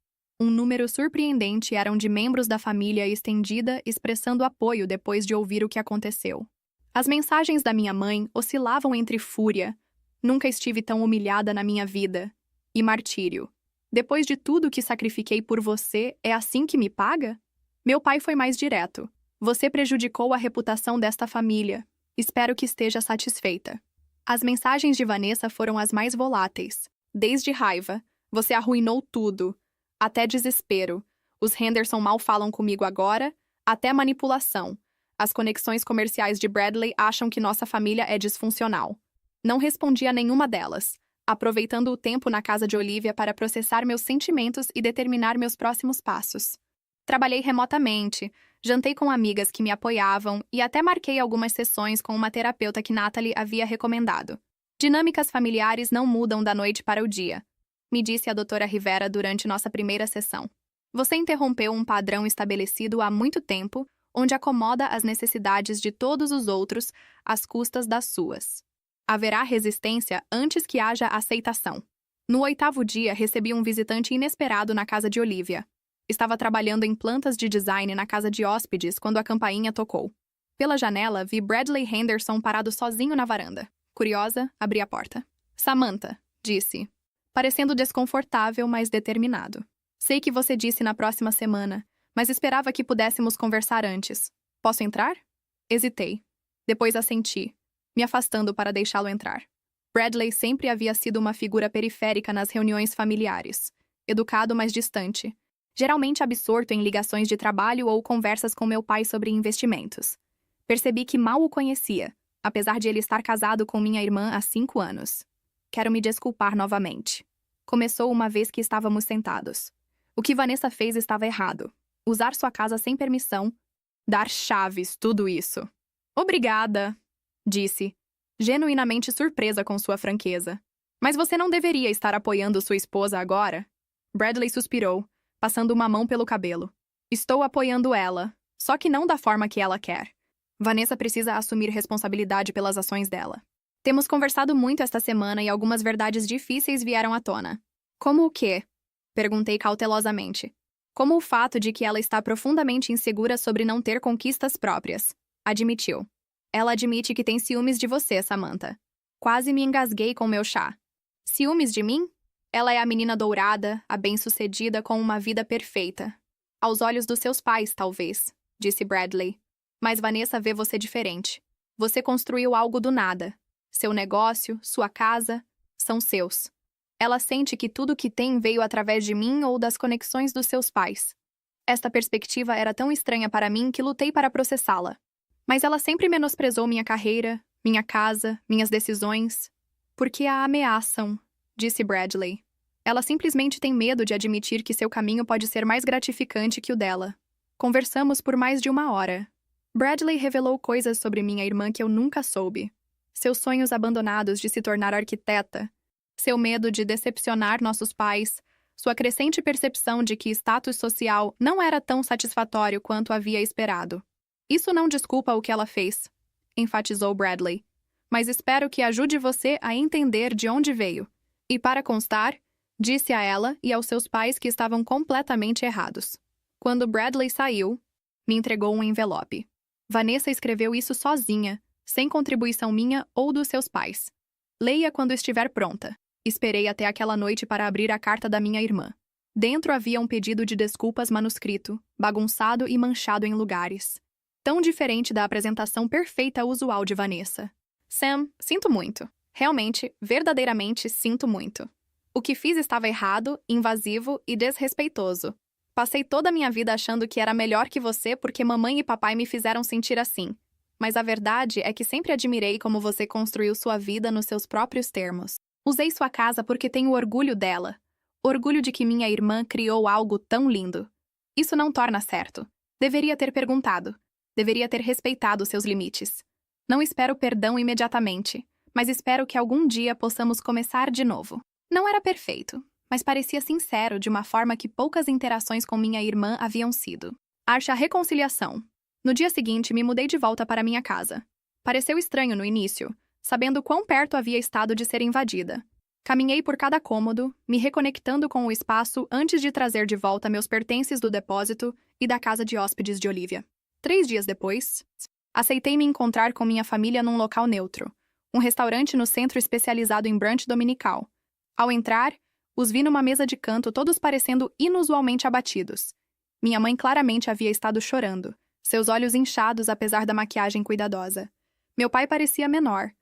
Um número surpreendente eram de membros da família estendida expressando apoio depois de ouvir o que aconteceu. As mensagens da minha mãe oscilavam entre fúria, nunca estive tão humilhada na minha vida, e martírio. Depois de tudo que sacrifiquei por você, é assim que me paga? Meu pai foi mais direto. Você prejudicou a reputação desta família. Espero que esteja satisfeita. As mensagens de Vanessa foram as mais voláteis. Desde raiva, você arruinou tudo. Até desespero. Os Henderson mal falam comigo agora, até manipulação. As conexões comerciais de Bradley acham que nossa família é disfuncional. Não respondi a nenhuma delas, aproveitando o tempo na casa de Olivia para processar meus sentimentos e determinar meus próximos passos. Trabalhei remotamente, jantei com amigas que me apoiavam e até marquei algumas sessões com uma terapeuta que Natalie havia recomendado. Dinâmicas familiares não mudam da noite para o dia, me disse a doutora Rivera durante nossa primeira sessão. Você interrompeu um padrão estabelecido há muito tempo, onde acomoda as necessidades de todos os outros às custas das suas. Haverá resistência antes que haja aceitação. No 8º dia, recebi um visitante inesperado na casa de Olivia. Estava trabalhando em plantas de design na casa de hóspedes quando a campainha tocou. Pela janela, vi Bradley Henderson parado sozinho na varanda. Curiosa, abri a porta. Samantha, disse, parecendo desconfortável, mas determinado. Sei que você disse na próxima semana, mas esperava que pudéssemos conversar antes. Posso entrar? Hesitei. Depois assenti, me afastando para deixá-lo entrar. Bradley sempre havia sido uma figura periférica nas reuniões familiares. Educado, mas distante. Geralmente absorto em ligações de trabalho ou conversas com meu pai sobre investimentos. Percebi que mal o conhecia, apesar de ele estar casado com minha irmã há 5 anos. Quero me desculpar novamente. Começou uma vez que estávamos sentados. O que Vanessa fez estava errado. Usar sua casa sem permissão. Dar chaves, tudo isso. Obrigada, disse, genuinamente surpresa com sua franqueza. Mas você não deveria estar apoiando sua esposa agora? Bradley suspirou, passando uma mão pelo cabelo. Estou apoiando ela, só que não da forma que ela quer. Vanessa precisa assumir responsabilidade pelas ações dela. Temos conversado muito esta semana e algumas verdades difíceis vieram à tona. Como o quê? Perguntei cautelosamente. Como o fato de que ela está profundamente insegura sobre não ter conquistas próprias. Admitiu. Ela admite que tem ciúmes de você, Samantha. Quase me engasguei com meu chá. Ciúmes de mim? Ela é a menina dourada, a bem-sucedida com uma vida perfeita. Aos olhos dos seus pais, talvez, disse Bradley. Mas Vanessa vê você diferente. Você construiu algo do nada. Seu negócio, sua casa, são seus. Ela sente que tudo que tem veio através de mim ou das conexões dos seus pais. Esta perspectiva era tão estranha para mim que lutei para processá-la. Mas ela sempre menosprezou minha carreira, minha casa, minhas decisões. Porque a ameaçam, disse Bradley. Ela simplesmente tem medo de admitir que seu caminho pode ser mais gratificante que o dela. Conversamos por mais de 1 hora. Bradley revelou coisas sobre minha irmã que eu nunca soube. Seus sonhos abandonados de se tornar arquiteta, seu medo de decepcionar nossos pais, sua crescente percepção de que status social não era tão satisfatório quanto havia esperado. Isso não desculpa o que ela fez, enfatizou Bradley. Mas espero que ajude você a entender de onde veio. E para constar, disse a ela e aos seus pais que estavam completamente errados. Quando Bradley saiu, me entregou um envelope. Vanessa escreveu isso sozinha, sem contribuição minha ou dos seus pais. Leia quando estiver pronta. Esperei até aquela noite para abrir a carta da minha irmã. Dentro havia um pedido de desculpas manuscrito, bagunçado e manchado em lugares. Tão diferente da apresentação perfeita usual de Vanessa. Sam, sinto muito. Realmente, verdadeiramente sinto muito. O que fiz estava errado, invasivo e desrespeitoso. Passei toda a minha vida achando que era melhor que você porque mamãe e papai me fizeram sentir assim. Mas a verdade é que sempre admirei como você construiu sua vida nos seus próprios termos. Usei sua casa porque tenho orgulho dela. Orgulho de que minha irmã criou algo tão lindo. Isso não torna certo. Deveria ter perguntado. Deveria ter respeitado seus limites. Não espero perdão imediatamente, mas espero que algum dia possamos começar de novo. Não era perfeito, mas parecia sincero de uma forma que poucas interações com minha irmã haviam sido. Acha a reconciliação. No dia seguinte, me mudei de volta para minha casa. Pareceu estranho no início, sabendo quão perto havia estado de ser invadida. Caminhei por cada cômodo, me reconectando com o espaço antes de trazer de volta meus pertences do depósito e da casa de hóspedes de Olivia. 3 dias depois, aceitei me encontrar com minha família num local neutro, um restaurante no centro especializado em brunch dominical. Ao entrar, os vi numa mesa de canto todos parecendo inusualmente abatidos. Minha mãe claramente havia estado chorando, seus olhos inchados apesar da maquiagem cuidadosa. Meu pai parecia menor,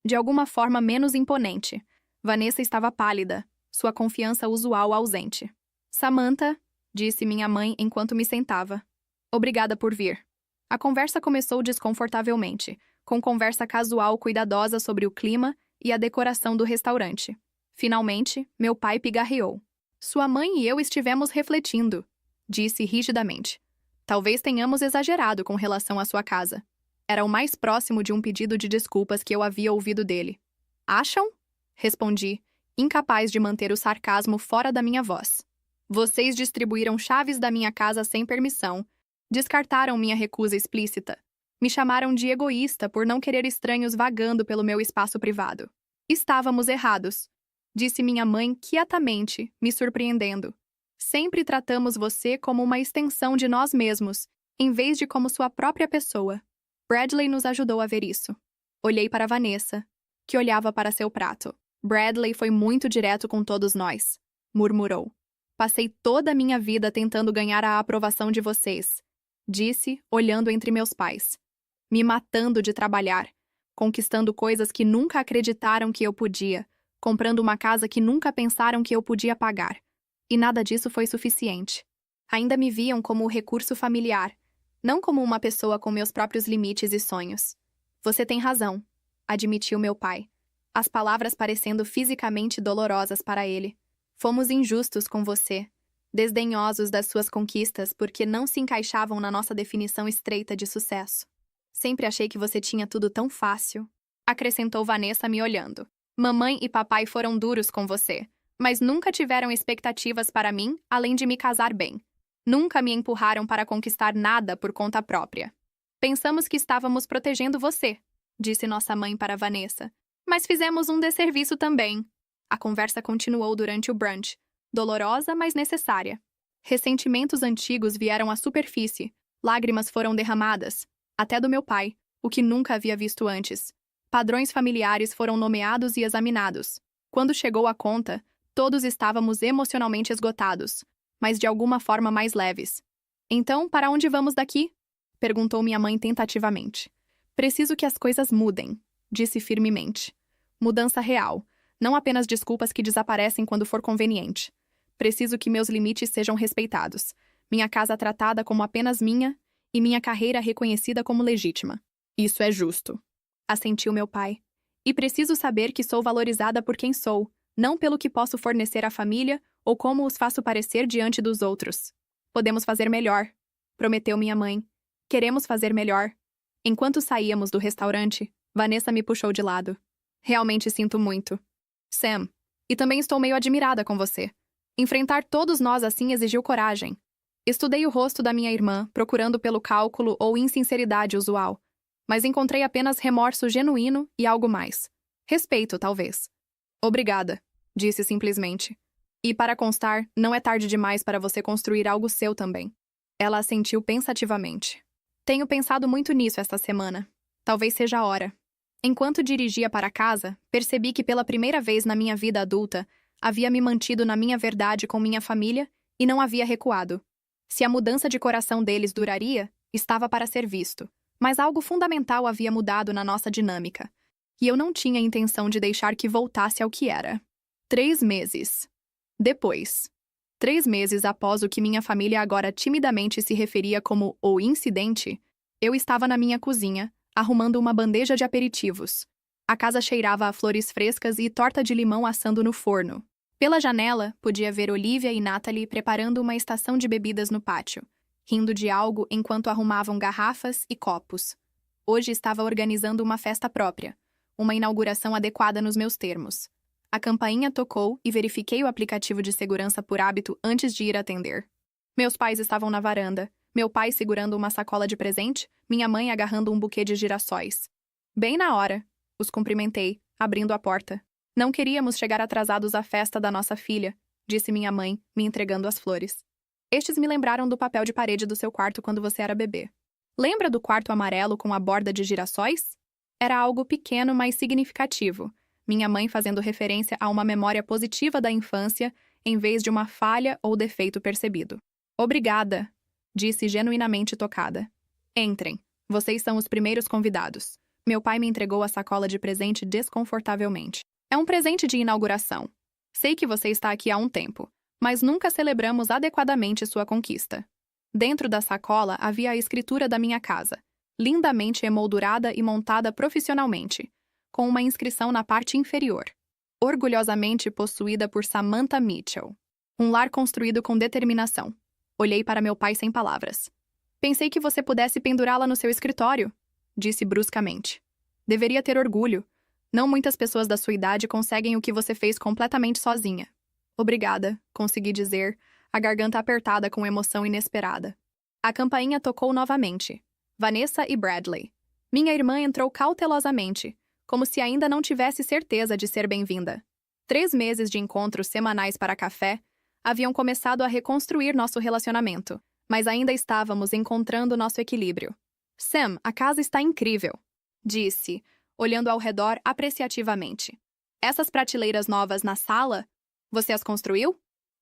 de alguma forma menos imponente. Vanessa estava pálida, sua confiança usual ausente. Samantha, disse minha mãe enquanto me sentava. Obrigada por vir. A conversa começou desconfortavelmente, com conversa casual cuidadosa sobre o clima e a decoração do restaurante. Finalmente, meu pai pigarreou. Sua mãe e eu estivemos refletindo, disse rigidamente. Talvez tenhamos exagerado com relação à sua casa. Era o mais próximo de um pedido de desculpas que eu havia ouvido dele. Acham? Respondi, incapaz de manter o sarcasmo fora da minha voz. Vocês distribuíram chaves da minha casa sem permissão, descartaram minha recusa explícita. Me chamaram de egoísta por não querer estranhos vagando pelo meu espaço privado. Estávamos errados, disse minha mãe quietamente, me surpreendendo. Sempre tratamos você como uma extensão de nós mesmos, em vez de como sua própria pessoa. Bradley nos ajudou a ver isso. Olhei para Vanessa, que olhava para seu prato. Bradley foi muito direto com todos nós, murmurou. Passei toda a minha vida tentando ganhar a aprovação de vocês, disse, olhando entre meus pais. Me matando de trabalhar, conquistando coisas que nunca acreditaram que eu podia, comprando uma casa que nunca pensaram que eu podia pagar. E nada disso foi suficiente. Ainda me viam como o recurso familiar, não como uma pessoa com meus próprios limites e sonhos. Você tem razão, admitiu meu pai, as palavras parecendo fisicamente dolorosas para ele. Fomos injustos com você, desdenhosos das suas conquistas porque não se encaixavam na nossa definição estreita de sucesso. Sempre achei que você tinha tudo tão fácil, acrescentou Vanessa me olhando. Mamãe e papai foram duros com você, mas nunca tiveram expectativas para mim além de me casar bem. Nunca me empurraram para conquistar nada por conta própria. Pensamos que estávamos protegendo você, disse nossa mãe para Vanessa. Mas fizemos um desserviço também. A conversa continuou durante o brunch, dolorosa, mas necessária. Ressentimentos antigos vieram à superfície, lágrimas foram derramadas, até do meu pai, o que nunca havia visto antes. Padrões familiares foram nomeados e examinados. Quando chegou a conta, todos estávamos emocionalmente esgotados, mas de alguma forma mais leves. Então, para onde vamos daqui? Perguntou minha mãe tentativamente. Preciso que as coisas mudem, disse firmemente. Mudança real, não apenas desculpas que desaparecem quando for conveniente. Preciso que meus limites sejam respeitados. Minha casa tratada como apenas minha e minha carreira reconhecida como legítima. Isso é justo, assentiu meu pai. E preciso saber que sou valorizada por quem sou, não pelo que posso fornecer à família ou como os faço parecer diante dos outros. Podemos fazer melhor, prometeu minha mãe. Queremos fazer melhor. Enquanto saíamos do restaurante, Vanessa me puxou de lado. Realmente sinto muito. Sam, e também estou meio admirada com você. Enfrentar todos nós assim exigiu coragem. Estudei o rosto da minha irmã, procurando pelo cálculo ou insinceridade usual, mas encontrei apenas remorso genuíno e algo mais. Respeito, talvez. Obrigada, disse simplesmente. E para constar, não é tarde demais para você construir algo seu também. Ela assentiu pensativamente. Tenho pensado muito nisso esta semana. Talvez seja a hora. Enquanto dirigia para casa, percebi que pela primeira vez na minha vida adulta, havia me mantido na minha verdade com minha família e não havia recuado. Se a mudança de coração deles duraria, estava para ser visto. Mas algo fundamental havia mudado na nossa dinâmica, e eu não tinha intenção de deixar que voltasse ao que era. 3 meses. Depois. 3 meses após o que minha família agora timidamente se referia como o incidente, eu estava na minha cozinha, arrumando uma bandeja de aperitivos. A casa cheirava a flores frescas e torta de limão assando no forno. Pela janela, podia ver Olivia e Natalie preparando uma estação de bebidas no pátio, rindo de algo enquanto arrumavam garrafas e copos. Hoje estava organizando uma festa própria, uma inauguração adequada nos meus termos. A campainha tocou e verifiquei o aplicativo de segurança por hábito antes de ir atender. Meus pais estavam na varanda, meu pai segurando uma sacola de presente, minha mãe agarrando um buquê de girassóis. Bem na hora, os cumprimentei, abrindo a porta. Não queríamos chegar atrasados à festa da nossa filha, disse minha mãe, me entregando as flores. Estes me lembraram do papel de parede do seu quarto quando você era bebê. Lembra do quarto amarelo com a borda de girassóis? Era algo pequeno, mas significativo. Minha mãe fazendo referência a uma memória positiva da infância, em vez de uma falha ou defeito percebido. Obrigada, disse genuinamente tocada. Entrem. Vocês são os primeiros convidados. Meu pai me entregou a sacola de presente desconfortavelmente. É um presente de inauguração. Sei que você está aqui há um tempo, mas nunca celebramos adequadamente sua conquista. Dentro da sacola havia a escritura da minha casa, lindamente emoldurada e montada profissionalmente, com uma inscrição na parte inferior. Orgulhosamente possuída por Samantha Mitchell. Um lar construído com determinação. Olhei para meu pai sem palavras. Pensei que você pudesse pendurá-la no seu escritório, disse bruscamente. Deveria ter orgulho. Não muitas pessoas da sua idade conseguem o que você fez completamente sozinha. Obrigada, consegui dizer, a garganta apertada com emoção inesperada. A campainha tocou novamente. Vanessa e Bradley. Minha irmã entrou cautelosamente, como se ainda não tivesse certeza de ser bem-vinda. 3 meses de encontros semanais para café haviam começado a reconstruir nosso relacionamento, mas ainda estávamos encontrando nosso equilíbrio. Sam, a casa está incrível, disse, olhando ao redor apreciativamente. Essas prateleiras novas na sala, você as construiu?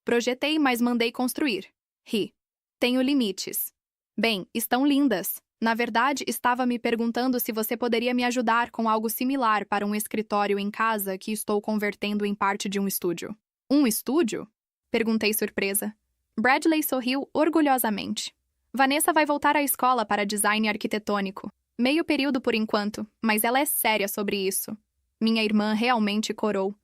Projetei, mas mandei construir. Ri. Tenho limites. Bem, estão lindas. Na verdade, estava me perguntando se você poderia me ajudar com algo similar para um escritório em casa que estou convertendo em parte de um estúdio. Um estúdio? Perguntei surpresa. Bradley sorriu orgulhosamente. Vanessa vai voltar à escola para design arquitetônico. Meio período por enquanto, mas ela é séria sobre isso. Minha irmã realmente corou.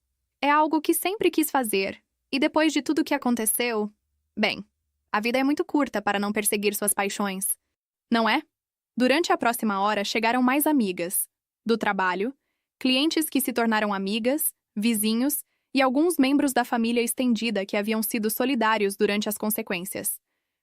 É algo que sempre quis fazer. E depois de tudo que aconteceu... Bem, a vida é muito curta para não perseguir suas paixões. Não é? Durante a próxima hora chegaram mais amigas. Do trabalho, clientes que se tornaram amigas, vizinhos e alguns membros da família estendida que haviam sido solidários durante as consequências.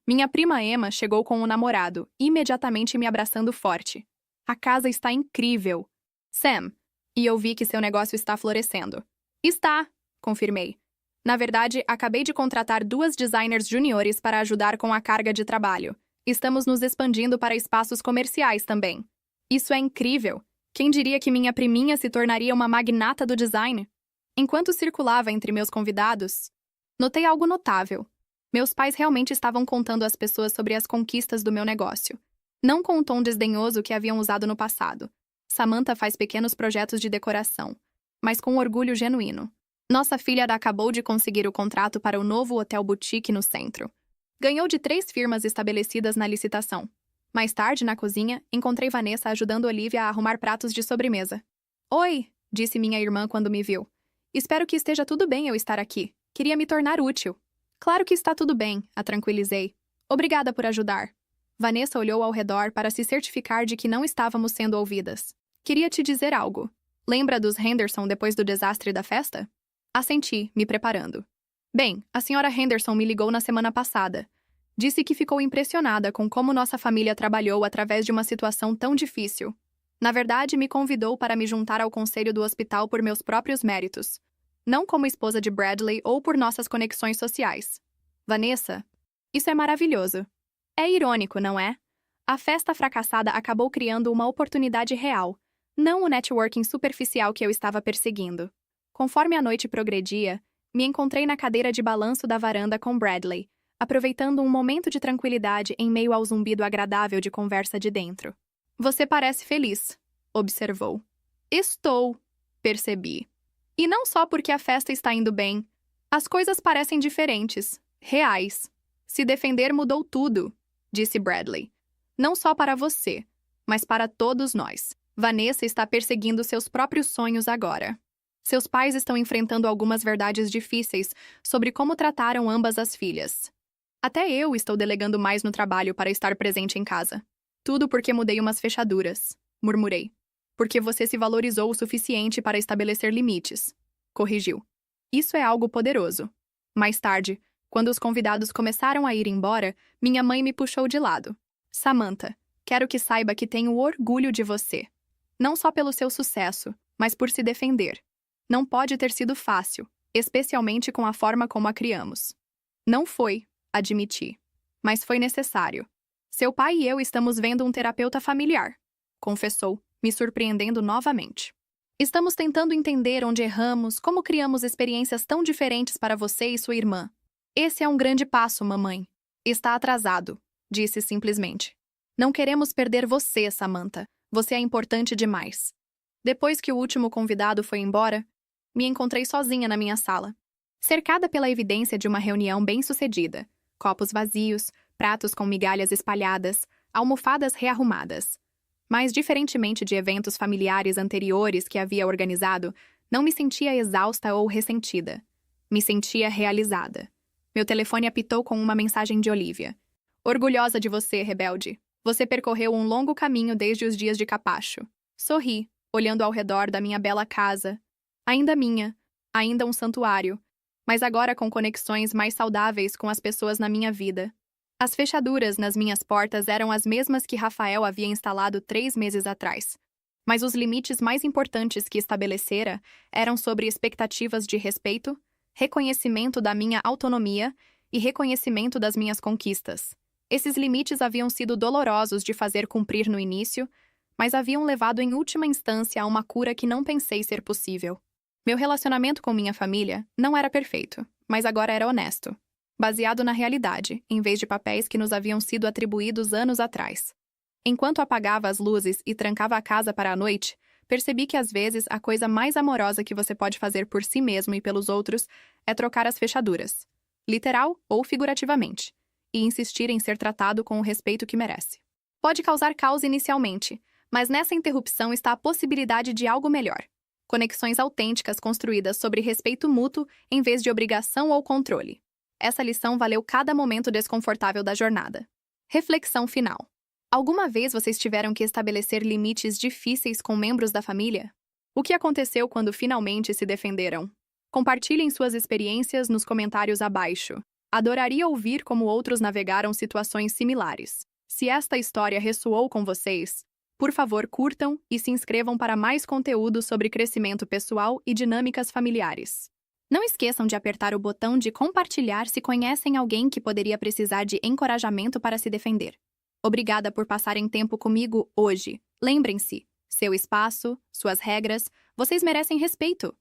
Minha prima Emma chegou com o namorado, imediatamente me abraçando forte. A casa está incrível. Sam, e eu vi que seu negócio está florescendo. Está, confirmei. Na verdade, acabei de contratar 2 designers juniores para ajudar com a carga de trabalho. Estamos nos expandindo para espaços comerciais também. Isso é incrível. Quem diria que minha priminha se tornaria uma magnata do design? Enquanto circulava entre meus convidados, notei algo notável. Meus pais realmente estavam contando às pessoas sobre as conquistas do meu negócio. Não com o tom desdenhoso que haviam usado no passado. Samantha faz pequenos projetos de decoração, mas com orgulho genuíno. Nossa filha acabou de conseguir o contrato para o novo hotel boutique no centro. Ganhou de 3 firmas estabelecidas na licitação. Mais tarde, na cozinha, encontrei Vanessa ajudando Olivia a arrumar pratos de sobremesa. Oi, disse minha irmã quando me viu. Espero que esteja tudo bem eu estar aqui. Queria me tornar útil. Claro que está tudo bem, a tranquilizei. Obrigada por ajudar. Vanessa olhou ao redor para se certificar de que não estávamos sendo ouvidas. Queria te dizer algo. Lembra dos Henderson depois do desastre da festa? Assenti, me preparando. Bem, a senhora Henderson me ligou na semana passada. Disse que ficou impressionada com como nossa família trabalhou através de uma situação tão difícil. Na verdade, me convidou para me juntar ao conselho do hospital por meus próprios méritos. Não como esposa de Bradley ou por nossas conexões sociais. Vanessa, isso é maravilhoso. É irônico, não é? A festa fracassada acabou criando uma oportunidade real, não o networking superficial que eu estava perseguindo. Conforme a noite progredia, me encontrei na cadeira de balanço da varanda com Bradley, aproveitando um momento de tranquilidade em meio ao zumbido agradável de conversa de dentro. Você parece feliz, observou. Estou, percebi. E não só porque a festa está indo bem. As coisas parecem diferentes, reais. Se defender mudou tudo, disse Bradley. Não só para você, mas para todos nós. Vanessa está perseguindo seus próprios sonhos agora. Seus pais estão enfrentando algumas verdades difíceis sobre como trataram ambas as filhas. Até eu estou delegando mais no trabalho para estar presente em casa. Tudo porque mudei umas fechaduras, murmurei. Porque você se valorizou o suficiente para estabelecer limites, corrigiu. Isso é algo poderoso. Mais tarde, quando os convidados começaram a ir embora, minha mãe me puxou de lado. Samantha, quero que saiba que tenho orgulho de você. Não só pelo seu sucesso, mas por se defender. Não pode ter sido fácil, especialmente com a forma como a criamos. Não foi, admiti. Mas foi necessário. Seu pai e eu estamos vendo um terapeuta familiar, confessou, me surpreendendo novamente. Estamos tentando entender onde erramos, como criamos experiências tão diferentes para você e sua irmã. Esse é um grande passo, mamãe. Está atrasado, disse simplesmente. Não queremos perder você, Samantha. Você é importante demais. Depois que o último convidado foi embora, me encontrei sozinha na minha sala, cercada pela evidência de uma reunião bem-sucedida. Copos vazios, pratos com migalhas espalhadas, almofadas rearrumadas. Mas, diferentemente de eventos familiares anteriores que havia organizado, não me sentia exausta ou ressentida. Me sentia realizada. Meu telefone apitou com uma mensagem de Olivia. Orgulhosa de você, rebelde. Você percorreu um longo caminho desde os dias de capacho. Sorri, olhando ao redor da minha bela casa. Ainda minha, ainda um santuário, mas agora com conexões mais saudáveis com as pessoas na minha vida. As fechaduras nas minhas portas eram as mesmas que Rafael havia instalado 3 meses atrás. Mas os limites mais importantes que estabelecera eram sobre expectativas de respeito, reconhecimento da minha autonomia e reconhecimento das minhas conquistas. Esses limites haviam sido dolorosos de fazer cumprir no início, mas haviam levado em última instância a uma cura que não pensei ser possível. Meu relacionamento com minha família não era perfeito, mas agora era honesto, baseado na realidade, em vez de papéis que nos haviam sido atribuídos anos atrás. Enquanto apagava as luzes e trancava a casa para a noite, percebi que às vezes a coisa mais amorosa que você pode fazer por si mesmo e pelos outros é trocar as fechaduras, literal ou figurativamente, e insistir em ser tratado com o respeito que merece. Pode causar caos inicialmente, mas nessa interrupção está a possibilidade de algo melhor. Conexões autênticas construídas sobre respeito mútuo em vez de obrigação ou controle. Essa lição valeu cada momento desconfortável da jornada. Reflexão final. Alguma vez vocês tiveram que estabelecer limites difíceis com membros da família? O que aconteceu quando finalmente se defenderam? Compartilhem suas experiências nos comentários abaixo. Adoraria ouvir como outros navegaram situações similares. Se esta história ressoou com vocês, por favor, curtam e se inscrevam para mais conteúdo sobre crescimento pessoal e dinâmicas familiares. Não esqueçam de apertar o botão de compartilhar se conhecem alguém que poderia precisar de encorajamento para se defender. Obrigada por passarem tempo comigo hoje. Lembrem-se, seu espaço, suas regras, vocês merecem respeito.